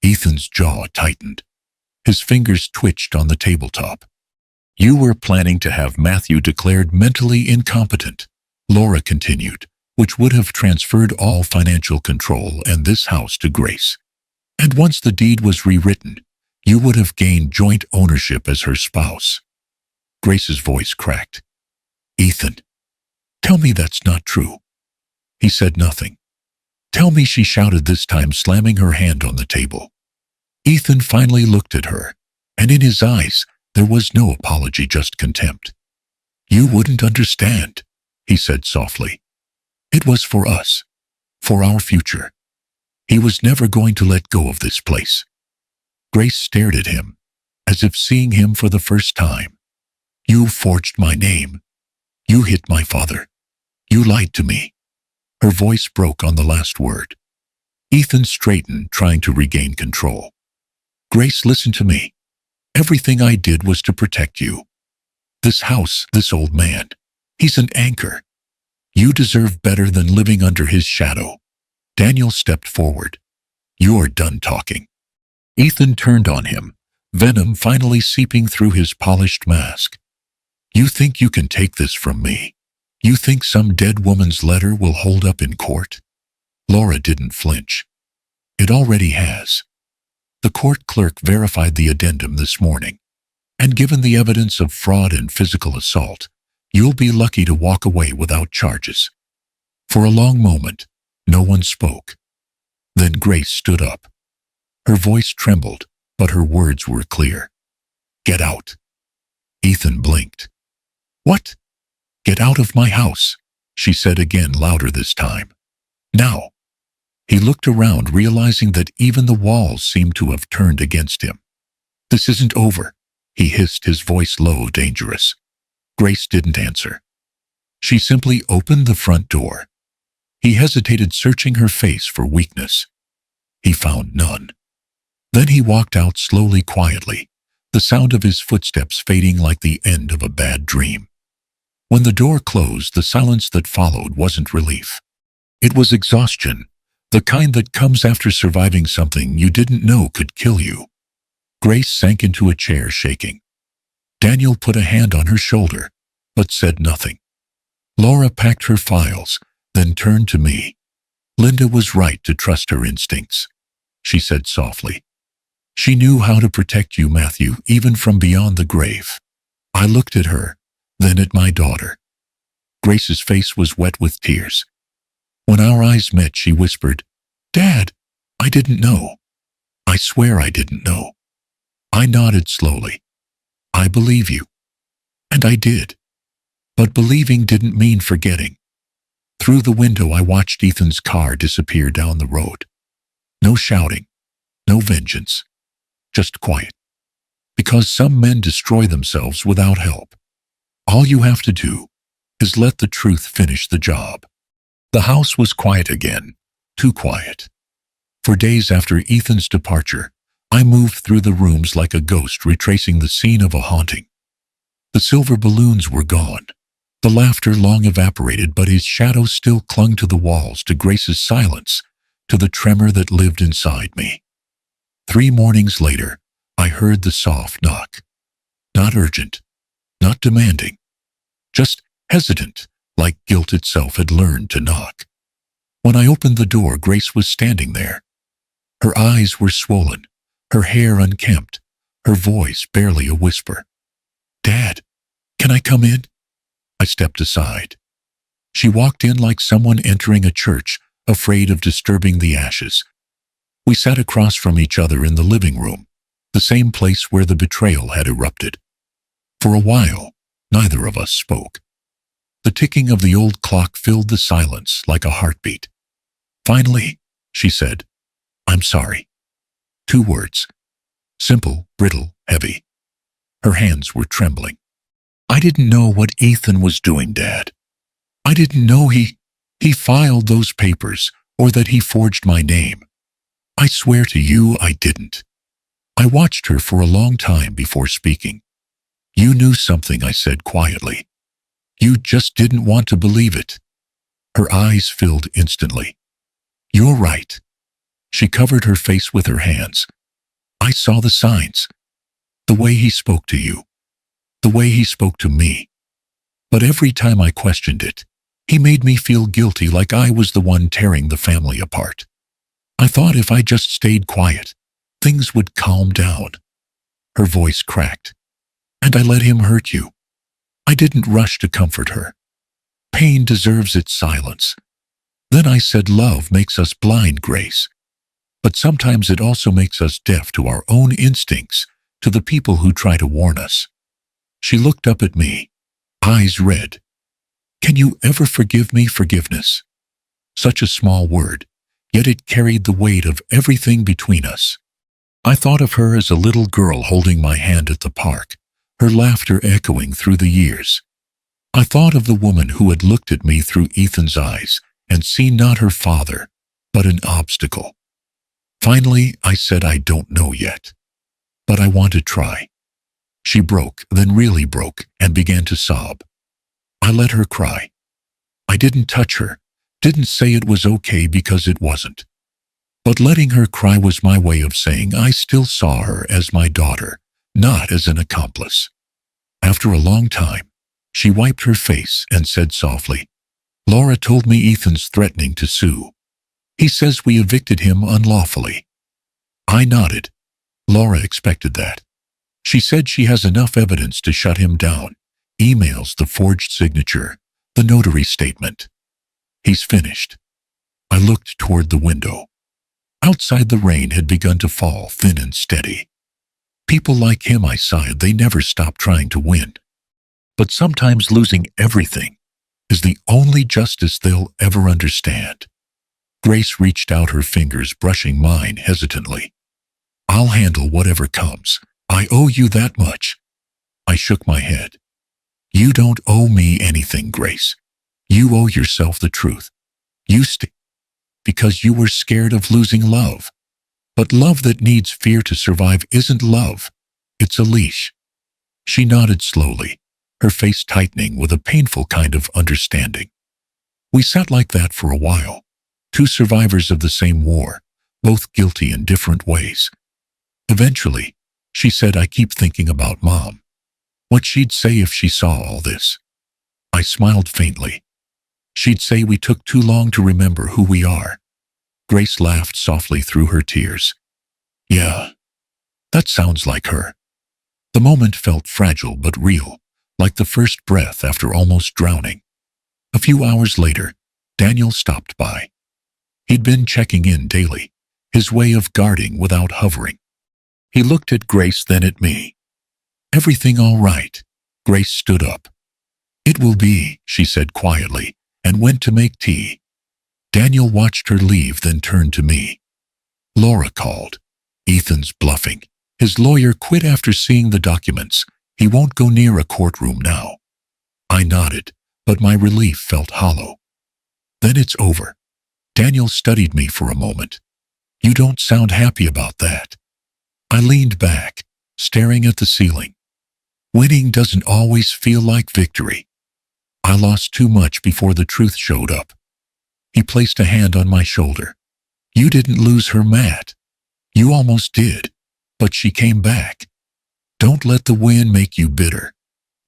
Ethan's jaw tightened. His fingers twitched on the tabletop. You were planning to have Matthew declared mentally incompetent, Laura continued, which would have transferred all financial control and this house to Grace. And once the deed was rewritten, you would have gained joint ownership as her spouse. Grace's voice cracked. Ethan, tell me that's not true. He said nothing. Tell me, she shouted, this time slamming her hand on the table. Ethan finally looked at her, and in his eyes there was no apology, just contempt. You wouldn't understand, he said softly. It was for us, for our future. He was never going to let go of this place. Grace stared at him, as if seeing him for the first time. You forged my name. You hit my father. You lied to me. Her voice broke on the last word. Ethan straightened, trying to regain control. Grace, listen to me. Everything I did was to protect you. This house, this old man, he's an anchor. You deserve better than living under his shadow. Daniel stepped forward. You're done talking. Ethan turned on him, venom finally seeping through his polished mask. You think you can take this from me? You think some dead woman's letter will hold up in court? Laura didn't flinch. It already has. The court clerk verified the addendum this morning, and given the evidence of fraud and physical assault, you'll be lucky to walk away without charges. For a long moment, no one spoke. Then Grace stood up. Her voice trembled, but her words were clear. Get out. Ethan blinked. What? Get out of my house, she said again, louder this time. Now. He looked around, realizing that even the walls seemed to have turned against him. This isn't over, he hissed, his voice low, dangerous. Grace didn't answer. She simply opened the front door. He hesitated, searching her face for weakness. He found none. Then he walked out slowly, quietly, the sound of his footsteps fading like the end of a bad dream. When the door closed, the silence that followed wasn't relief. It was exhaustion, the kind that comes after surviving something you didn't know could kill you. Grace sank into a chair, shaking. Daniel put a hand on her shoulder, but said nothing. Laura packed her files, then turned to me. Linda was right to trust her instincts, she said softly. She knew how to protect you, Matthew, even from beyond the grave. I looked at her, then at my daughter. Grace's face was wet with tears. When our eyes met, she whispered, Dad, I didn't know. I swear I didn't know. I nodded slowly. I believe you. And I did. But believing didn't mean forgetting. Through the window, I watched Ethan's car disappear down the road. No shouting, no vengeance, just quiet. Because some men destroy themselves without help. All you have to do is let the truth finish the job. The house was quiet again, too quiet. For days after Ethan's departure, I moved through the rooms like a ghost, retracing the scene of a haunting. The silver balloons were gone. The laughter long evaporated, but his shadow still clung to the walls, to Grace's silence, to the tremor that lived inside me. 3 mornings later, I heard the soft knock. Not urgent, not demanding, just hesitant, like guilt itself had learned to knock. When I opened the door, Grace was standing there. Her eyes were swollen, her hair unkempt, her voice barely a whisper. Dad, can I come in? I stepped aside. She walked in like someone entering a church, afraid of disturbing the ashes. We sat across from each other in the living room, the same place where the betrayal had erupted. For a while, neither of us spoke. The ticking of the old clock filled the silence like a heartbeat. Finally, she said, I'm sorry. 2 words. Simple, brittle, heavy. Her hands were trembling. I didn't know what Ethan was doing, Dad. I didn't know he filed those papers, or that he forged my name. I swear to you, I didn't. I watched her for a long time before speaking. You knew something, I said quietly. You just didn't want to believe it. Her eyes filled instantly. You're right. She covered her face with her hands. I saw the signs. The way he spoke to you. The way he spoke to me. But every time I questioned it, he made me feel guilty, like I was the one tearing the family apart. I thought if I just stayed quiet, things would calm down. Her voice cracked. And I let him hurt you. I didn't rush to comfort her. Pain deserves its silence. Then I said, love makes us blind, Grace. But sometimes it also makes us deaf to our own instincts, to the people who try to warn us. She looked up at me, eyes red. Can you ever forgive me? Forgiveness. Such a small word, yet it carried the weight of everything between us. I thought of her as a little girl holding my hand at the park, her laughter echoing through the years. I thought of the woman who had looked at me through Ethan's eyes, and seen not her father, but an obstacle. Finally, I said I don't know yet, but I want to try. She broke, then really broke, and began to sob. I let her cry. I didn't touch her, didn't say it was okay because it wasn't. But letting her cry was my way of saying I still saw her as my daughter, not as an accomplice. After a long time, she wiped her face and said softly, "Laura told me Ethan's threatening to sue. He says we evicted him unlawfully." I nodded. Laura expected that. She said she has enough evidence to shut him down. Emails, the forged signature, the notary statement. He's finished. I looked toward the window. Outside, the rain had begun to fall, thin and steady. People like him, I sighed, they never stop trying to win. But sometimes losing everything is the only justice they'll ever understand. Grace reached out her fingers, brushing mine hesitantly. "I'll handle whatever comes. I owe you that much." I shook my head. "You don't owe me anything, Grace. You owe yourself the truth. You stayed because you were scared of losing love. But love that needs fear to survive isn't love. It's a leash." She nodded slowly, her face tightening with a painful kind of understanding. We sat like that for a while, two survivors of the same war, both guilty in different ways. Eventually, she said, "I keep thinking about Mom. What she'd say if she saw all this." I smiled faintly. "She'd say we took too long to remember who we are." Grace laughed softly through her tears. "Yeah, that sounds like her." The moment felt fragile but real, like the first breath after almost drowning. A few hours later, Daniel stopped by. He'd been checking in daily, his way of guarding without hovering. He looked at Grace, then at me. "Everything all right?" Grace stood up. "It will be," she said quietly, and went to make tea. Daniel watched her leave, then turned to me. "Laura called. Ethan's bluffing. His lawyer quit after seeing the documents. He won't go near a courtroom now." I nodded, but my relief felt hollow. "Then it's over." Daniel studied me for a moment. "You don't sound happy about that." I leaned back, staring at the ceiling. Winning doesn't always feel like victory. I lost too much before the truth showed up. He placed a hand on my shoulder. "You didn't lose her, Matt. You almost did, but she came back. Don't let the win make you bitter."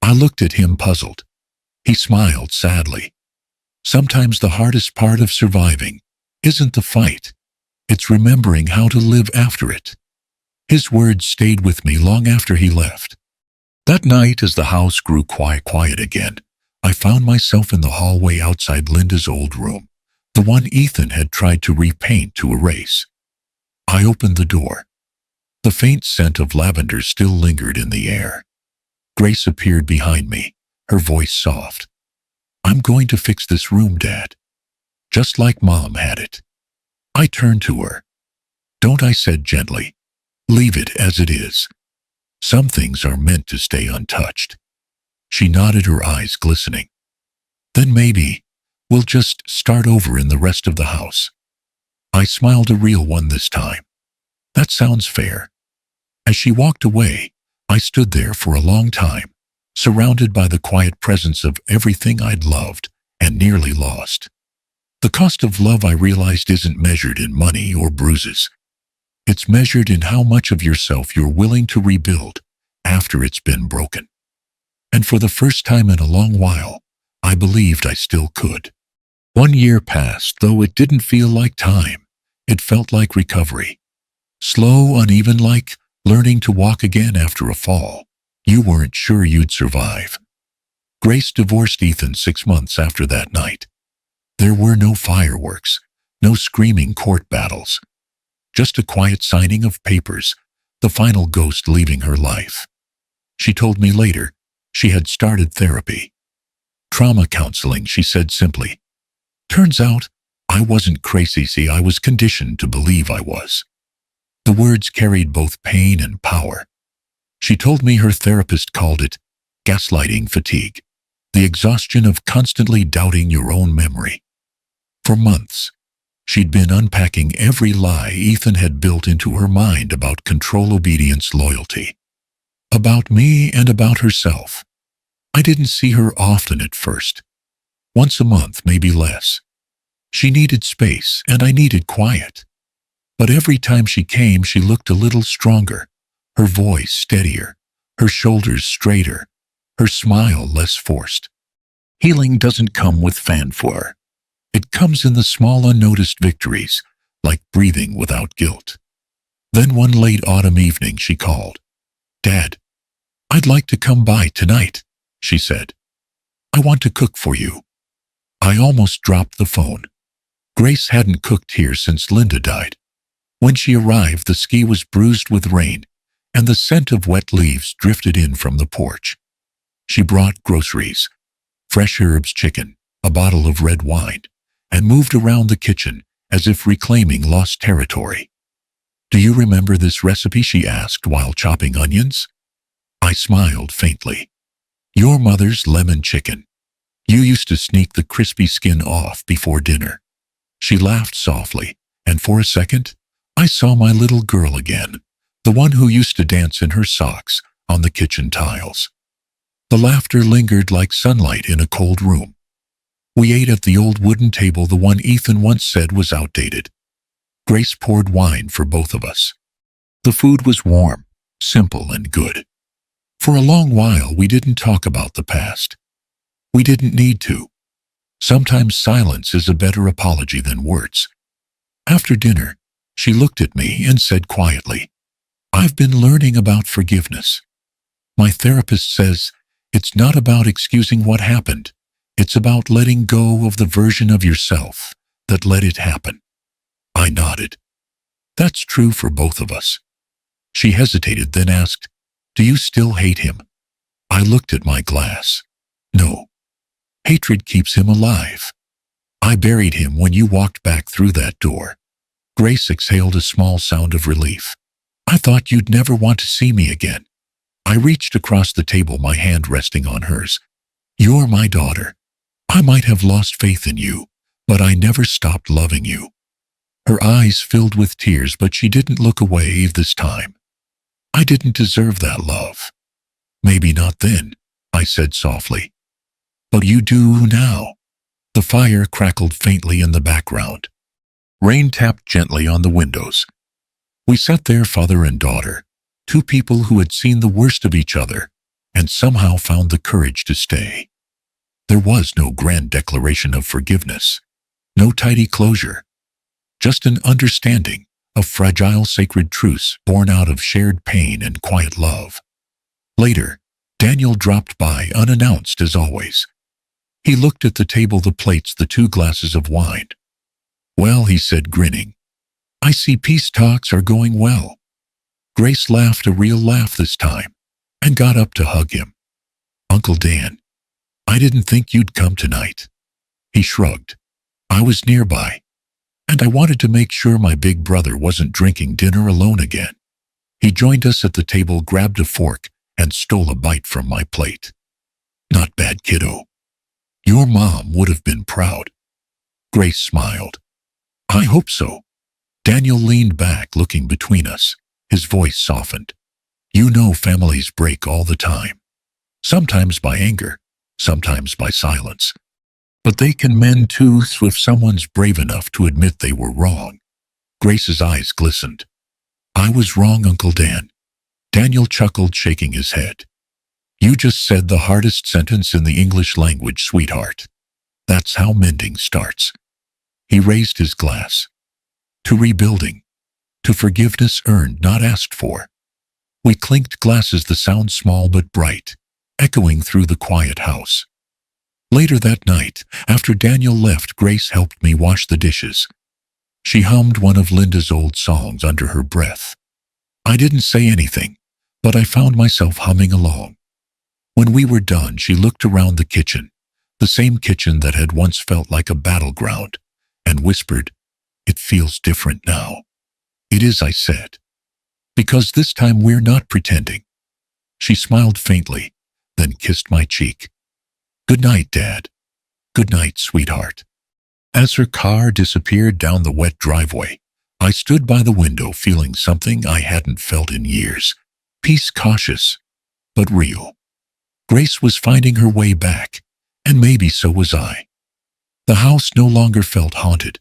I looked at him, puzzled. He smiled sadly. "Sometimes the hardest part of surviving isn't the fight. It's remembering how to live after it." His words stayed with me long after he left. That night, as the house grew quiet again, I found myself in the hallway outside Linda's old room, the one Ethan had tried to repaint, to erase. I opened the door. The faint scent of lavender still lingered in the air. Grace appeared behind me, her voice soft. "I'm going to fix this room, Dad. Just like Mom had it." I turned to her. "Don't," I said gently. "Leave it as it is. Some things are meant to stay untouched." She nodded, her eyes glistening. "Then maybe we'll just start over in the rest of the house." I smiled, a real one this time. "That sounds fair." As she walked away, I stood there for a long time, surrounded by the quiet presence of everything I'd loved and nearly lost. The cost of love, I realized, isn't measured in money or bruises. It's measured in how much of yourself you're willing to rebuild after it's been broken. And for the first time in a long while, I believed I still could. 1 year passed, though it didn't feel like time. It felt like recovery. Slow, uneven, like learning to walk again after a fall you weren't sure you'd survive. Grace divorced Ethan 6 months after that night. There were no fireworks, no screaming court battles. Just a quiet signing of papers, the final ghost leaving her life. She told me later she had started therapy. Trauma counseling, she said simply. Turns out, I wasn't crazy, see, I was conditioned to believe I was. The words carried both pain and power. She told me her therapist called it gaslighting fatigue, the exhaustion of constantly doubting your own memory. For months, she'd been unpacking every lie Ethan had built into her mind about control, obedience, loyalty. About me and about herself. I didn't see her often at first. Once a month, maybe less. She needed space, and I needed quiet. But every time she came, she looked a little stronger, her voice steadier, her shoulders straighter, her smile less forced. Healing doesn't come with fanfare. It comes in the small unnoticed victories, like breathing without guilt. Then one late autumn evening she called. "Dad, I'd like to come by tonight," she said. "I want to cook for you." I almost dropped the phone. Grace hadn't cooked here since Linda died. When she arrived, the ski was bruised with rain, and the scent of wet leaves drifted in from the porch. She brought groceries, fresh herbs, chicken, a bottle of red wine, and moved around the kitchen as if reclaiming lost territory. "Do you remember this recipe?" she asked while chopping onions. I smiled faintly. "Your mother's lemon chicken. You used to sneak the crispy skin off before dinner." She laughed softly, and for a second, I saw my little girl again, the one who used to dance in her socks on the kitchen tiles. The laughter lingered like sunlight in a cold room. We ate at the old wooden table, the one Ethan once said was outdated. Grace poured wine for both of us. The food was warm, simple, and good. For a long while, we didn't talk about the past. We didn't need to. Sometimes silence is a better apology than words. After dinner, she looked at me and said quietly, "I've been learning about forgiveness. My therapist says it's not about excusing what happened. It's about letting go of the version of yourself that let it happen." I nodded. "That's true for both of us." She hesitated, then asked, "Do you still hate him?" I looked at my glass. "No. Hatred keeps him alive. I buried him when you walked back through that door." Grace exhaled a small sound of relief. "I thought you'd never want to see me again." I reached across the table, my hand resting on hers. "You're my daughter. I might have lost faith in you, but I never stopped loving you." Her eyes filled with tears, but she didn't look away this time. "I didn't deserve that love." "Maybe not then," I said softly. "But you do now." The fire crackled faintly in the background. Rain tapped gently on the windows. We sat there, father and daughter, two people who had seen the worst of each other and somehow found the courage to stay. There was no grand declaration of forgiveness, no tidy closure, just an understanding of fragile sacred truths born out of shared pain and quiet love. Later, Daniel dropped by unannounced as always. He looked at the table, the plates, the 2 glasses of wine. "Well," he said, grinning, "I see peace talks are going well." Grace laughed, a real laugh this time, and got up to hug him. "Uncle Dan, I didn't think you'd come tonight." He shrugged. "I was nearby, and I wanted to make sure my big brother wasn't drinking dinner alone again." He joined us at the table, grabbed a fork, and stole a bite from my plate. "Not bad, kiddo. Your mom would have been proud." Grace smiled. "I hope so." Daniel leaned back, looking between us. His voice softened. "You know, families break all the time. Sometimes by anger, sometimes by silence. But they can mend too if someone's brave enough to admit they were wrong." Grace's eyes glistened. "I was wrong, Uncle Dan." Daniel chuckled, shaking his head. "You just said the hardest sentence in the English language, sweetheart. That's how mending starts." He raised his glass. "To rebuilding. To forgiveness earned, not asked for." We clinked glasses, the sound small but bright, echoing through the quiet house. Later that night, after Daniel left, Grace helped me wash the dishes. She hummed one of Linda's old songs under her breath. I didn't say anything, but I found myself humming along. When we were done, she looked around the kitchen, the same kitchen that had once felt like a battleground, and whispered, "It feels different now." "It is," I said, "because this time we're not pretending." She smiled faintly, then kissed my cheek. "Good night, Dad. Good night, sweetheart." As her car disappeared down the wet driveway, I stood by the window feeling something I hadn't felt in years. Peace, cautious, but real. Grace was finding her way back, and maybe so was I. The house no longer felt haunted.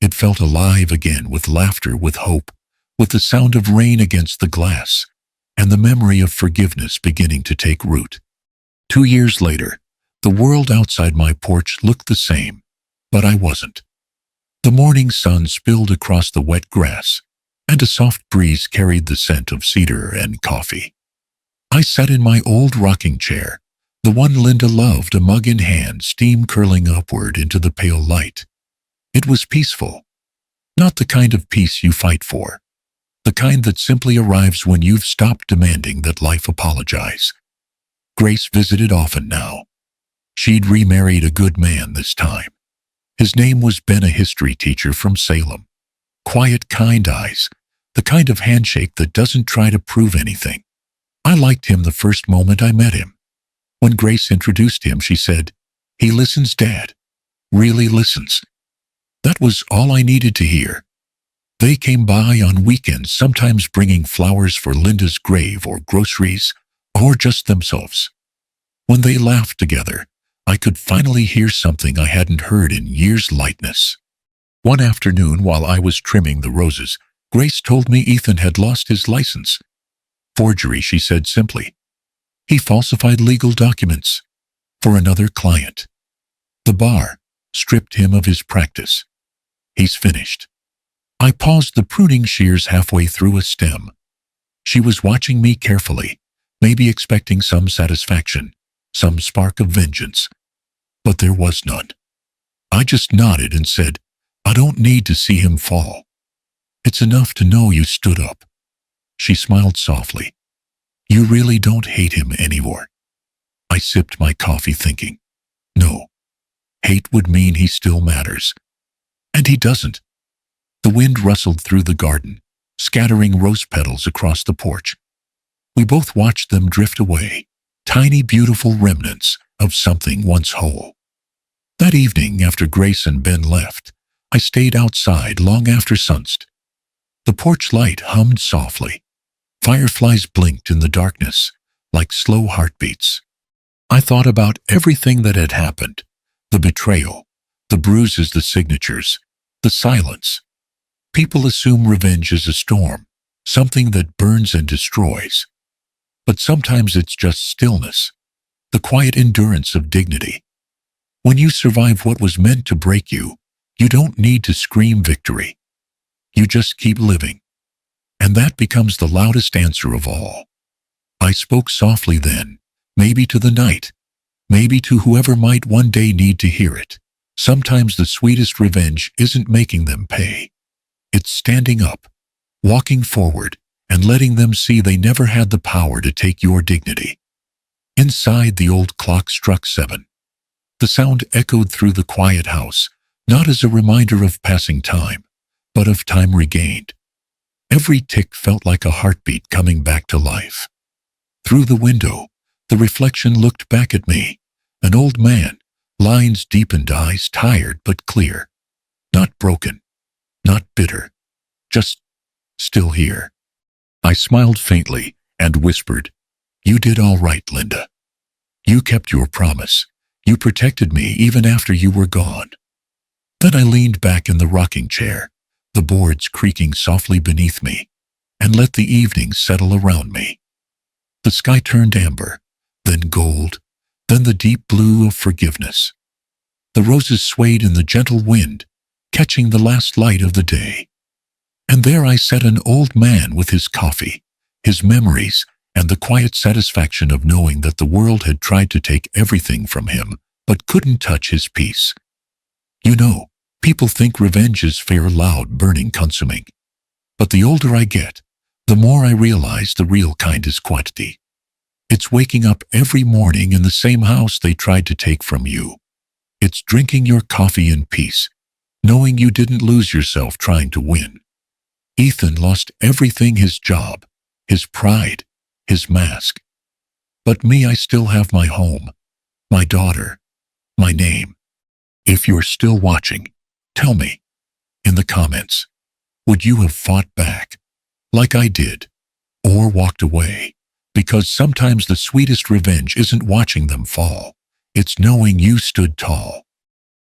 It felt alive again, with laughter, with hope, with the sound of rain against the glass, and the memory of forgiveness beginning to take root. 2 years later, the world outside my porch looked the same, but I wasn't. The morning sun spilled across the wet grass, and a soft breeze carried the scent of cedar and coffee. I sat in my old rocking chair, the one Linda loved, a mug in hand, steam curling upward into the pale light. It was peaceful. Not the kind of peace you fight for. The kind that simply arrives when you've stopped demanding that life apologize. Grace visited often now. She'd remarried a good man this time. His name was Ben, a history teacher from Salem. Quiet, kind eyes, the kind of handshake that doesn't try to prove anything. I liked him the first moment I met him. When Grace introduced him, she said, "He listens, Dad. Really listens." That was all I needed to hear. They came by on weekends, sometimes bringing flowers for Linda's grave or groceries, or just themselves. When they laughed together, I could finally hear something I hadn't heard in years: lightness. One afternoon, while I was trimming the roses, Grace told me Ethan had lost his license. Forgery, she said simply. He falsified legal documents for another client. The bar stripped him of his practice. He's finished. I paused the pruning shears halfway through a stem. She was watching me carefully, maybe expecting some satisfaction, some spark of vengeance. But there was none. I just nodded and said, "I don't need to see him fall. It's enough to know you stood up." She smiled softly. "You really don't hate him anymore?" I sipped my coffee thinking, no, hate would mean he still matters. And he doesn't. The wind rustled through the garden, scattering rose petals across the porch. We both watched them drift away, tiny, beautiful remnants of something once whole. That evening, after Grace and Ben left, I stayed outside long after sunset. The porch light hummed softly. Fireflies blinked in the darkness, like slow heartbeats. I thought about everything that had happened: the betrayal, the bruises, the signatures, the silence. People assume revenge is a storm, something that burns and destroys. But sometimes it's just stillness, the quiet endurance of dignity. When you survive what was meant to break you, you don't need to scream victory. You just keep living. And that becomes the loudest answer of all. I spoke softly then, maybe to the night, maybe to whoever might one day need to hear it. Sometimes the sweetest revenge isn't making them pay. It's standing up, walking forward, and letting them see they never had the power to take your dignity. Inside, the old clock struck 7. The sound echoed through the quiet house, not as a reminder of passing time, but of time regained. Every tick felt like a heartbeat coming back to life. Through the window, the reflection looked back at me, an old man, lines deepened, eyes tired but clear. Not broken, not bitter, just still here. I smiled faintly and whispered, "You did all right, Linda. You kept your promise. You protected me even after you were gone." Then I leaned back in the rocking chair, the boards creaking softly beneath me, and let the evening settle around me. The sky turned amber, then gold, then the deep blue of forgiveness. The roses swayed in the gentle wind, catching the last light of the day. And there I sat, an old man with his coffee, his memories, and the quiet satisfaction of knowing that the world had tried to take everything from him, but couldn't touch his peace. You know, people think revenge is fair, loud, burning, consuming. But the older I get, the more I realize the real kind is quantity. It's waking up every morning in the same house they tried to take from you. It's drinking your coffee in peace, knowing you didn't lose yourself trying to win. Ethan lost everything: his job, his pride, his mask. But me, I still have my home, my daughter, my name. If you're still watching, Tell me, in the comments, would you have fought back, like I did, or walked away? Because sometimes the sweetest revenge isn't watching them fall. It's knowing you stood tall.